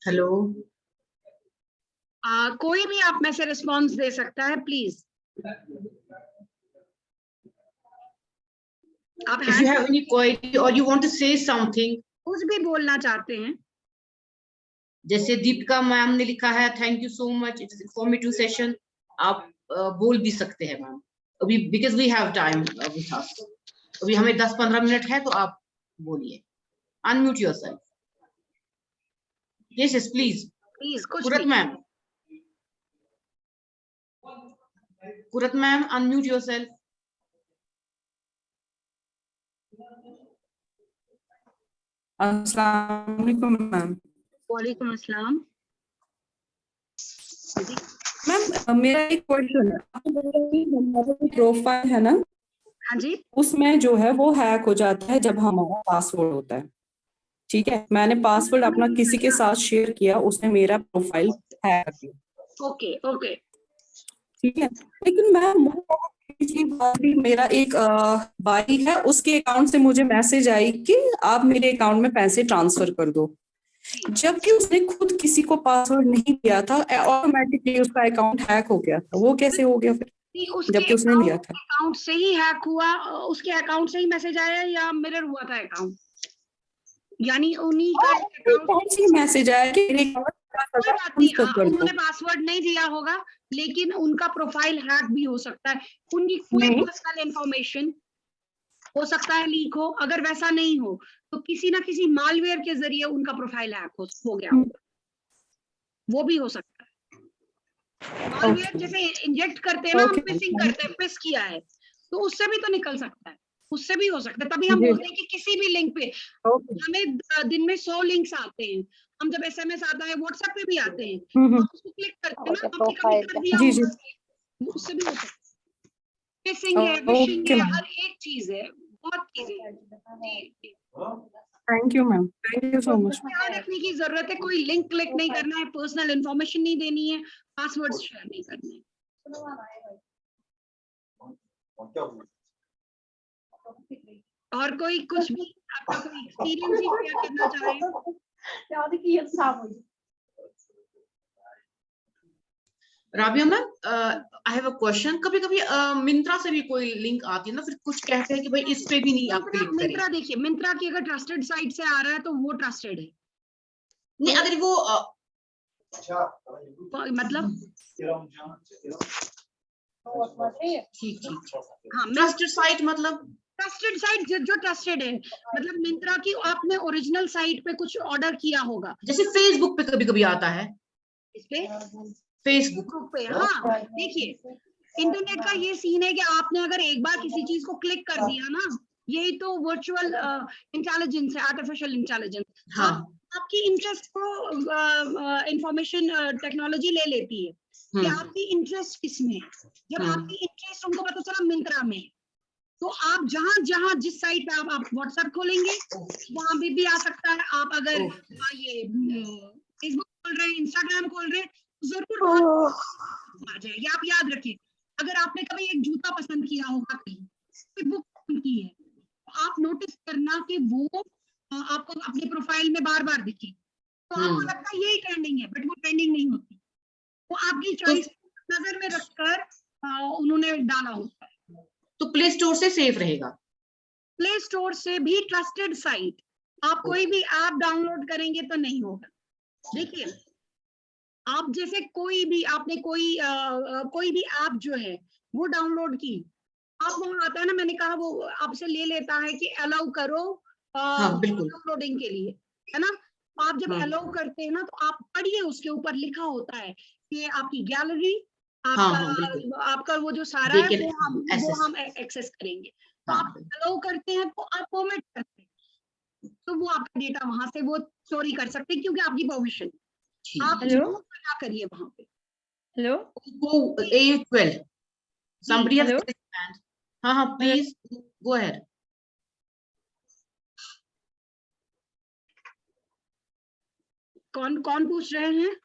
हेलो, कोई भी आप में से रिस्पॉन्स दे सकता है प्लीज। आप if you have any query or you want to say something, कुछ भी बोलना चाहते हैं। जैसे दीपिका मैम ने लिखा है thank you so much, it's informative session, आप बोल भी सकते हैं मैम अभी, because we have time with us, अभी हमें 10-15 मिनट है, तो आप बोलिए, unmute yourself. Yes yes please please कुछ Qurat ma'am, Qurat ma'am unmute yourself. अस्सलाम वालेकुम मैम। वालेकुम अस्सलाम। मैम मेरा एक क्वेश्चन है, आपको बोल रहे हैं हमारा जो प्रोफाइल है ना, हाँ जी। उसमें जो है वो हैक हो जाता है जब हमारा पासवर्ड होता है। ठीक है, मैंने पासवर्ड अपना किसी के साथ शेयर किया, उसने मेरा प्रोफाइल हैक कर दिया। ओके ओके ठीक है, लेकिन मैम पिछली बार भी मेरा एक भाई है, उसके अकाउंट से मुझे मैसेज आई कि आप मेरे अकाउंट में पैसे ट्रांसफर कर दो, जबकि उसने खुद किसी को पासवर्ड नहीं दिया था, ऑटोमेटिकली उसका अकाउंट हैक हो गया था। वो कैसे हो गया फिर, जबकि उसने दिया था? अकाउंट से ही हैक हुआ, उसके अकाउंट से ही मैसेज आया या मिरर हुआ था अकाउंट? यानी उन्हीं का अकाउंट से मैसेज आया कि मेरे अकाउंट कोई बात नहीं, ट्रांसफर कर दो। उन्होंने पासवर्ड नहीं दिया होगा, लेकिन उनका प्रोफाइल हैक भी हो सकता है, उनकी कोई नहीं। पर्सनल इंफॉर्मेशन हो सकता है लीक हो। अगर वैसा नहीं हो तो किसी ना किसी मालवेयर के जरिए उनका प्रोफाइल हैक हो गया होगा, वो भी हो सकता है। Malware Okay. जैसे इंजेक्ट करते हैं ना, हम Okay. पिसिंग करते हैं, पिस किया है तो उससे भी तो निकल सकता है, उससे भी हो सकता है। तभी हम जी। बोलते हैं कि किसी भी लिंक पे, Okay. हमें दिन में 100 लिंक्स आते हैं, हम जब एसएमएस आता है, व्हाट्सएप पे भी आते हैं, हम्म। हम उसको क्लिक करते हैं ना, Okay, हमने कभी profile कर दिया जी जी। होगा, उससे भी हो सकता है। पिसिंग है, विशिंग Okay, है, ma'am. हर एक चीज है, बहुत चीजें हैं। जी, thank you ma'am, thank you so much. ध्यान रखने की जरूरत है, कोई लिंक क्लिक नहीं करना है, पर्सनल इंफॉर्मेशन नहीं देनी है, पासवर्ड शेयर नहीं करने हैं। और कोई कुछ भी आपका कोई एक्सपीरियंस ही शेयर करना चाहे? Rabia ma'am, I have a question. कभी कभी मिंत्रा से भी कोई लिंक आती है ना, फिर कुछ कहते हैं कि भाई इस पे भी नहीं आप क्लिक करें। मिंत्रा देखिए, मिंत्रा की अगर ट्रस्टेड साइट से आ रहा है तो वो ट्रस्टेड है। नहीं, अगर वो मतलब ठीक ठीक हाँ, ट्रस्टेड साइट मतलब ट्रस्टेड साइट जो ट्रस्टेड है, मतलब मिंत्रा की आपने ओरिजिनल साइट पे कुछ ऑर्डर किया होगा, जैसे फेसबुक पे कभी कभी आता है, इस पे फेसबुक ग्रुप पे। हाँ देखिए, इंटरनेट का ये सीन है कि आपने अगर एक बार किसी चीज को क्लिक कर दिया ना, यही तो वर्चुअल इंटेलिजेंस है, आर्टिफिशियल इंटेलिजेंस। हाँ आपकी इंटरेस्ट को इंफॉर्मेशन टेक्नोलॉजी ले लेती है कि आपकी इंटरेस्ट किसमें है। जब आपकी इंटरेस्ट उनको पता चला मिंत्रा में, तो आप जहां जहां जिस साइट पे आप व्हाट्सएप खोलेंगे वहां भी आ सकता है। आप अगर ये फेसबुक खोल रहे हैं, इंस्टाग्राम खोल रहे हैं, जरूर आ जाएगी। आप याद रखिए, अगर आपने कभी एक जूता पसंद किया होगा, कहीं कोई बुक पसंद की है, तो आप नोटिस करना कि वो आपको अपने प्रोफाइल में बार बार दिखे, तो आपको लगता है यही ट्रेंडिंग है, बट वो ट्रेंडिंग नहीं होती, वो आपकी चॉइस नजर में रखकर उन्होंने डाला होता है। तो प्ले स्टोर से सेफ रहेगा। प्ले स्टोर से भी ट्रस्टेड साइट, आप कोई भी ऐप डाउनलोड करेंगे तो नहीं होगा। देखिए, आप जैसे कोई भी आपने कोई भी ऐप जो है वो डाउनलोड की, आप वहां आता है ना, मैंने कहा वो आपसे ले लेता है कि अलाउ करो हाँ बिल्कुल। डाउनलोडिंग के लिए, है ना। आप जब अलाउ करते हैं ना, तो आप पढ़िए, उसके ऊपर लिखा होता है कि आपकी गैलरी, आपका आपका वो जो सारा है वो हम एक्सेस करेंगे। तो आप अलाउ करते हैं तो आप परमिट करते हैं, तो वो आपका डेटा वहां से वो चोरी कर सकते हैं, क्योंकि आपकी परमिशन। आप क्या करिए वहां पे। Hello Oppo A12 somebody has raised his hand. हाँ please go ahead. कौन कौन पूछ रहे हैं?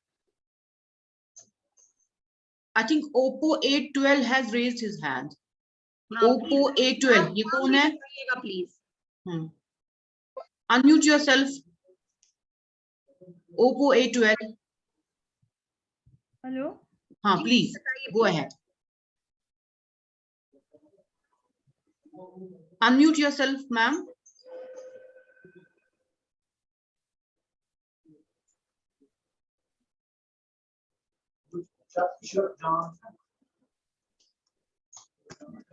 I think Oppo A12 has raised his hand. हाँ, Oppo A12 ये कौन है? Please Unmute yourself. Oppo A12. Hello हाँ please go ahead. Unmute yourself, ma'am.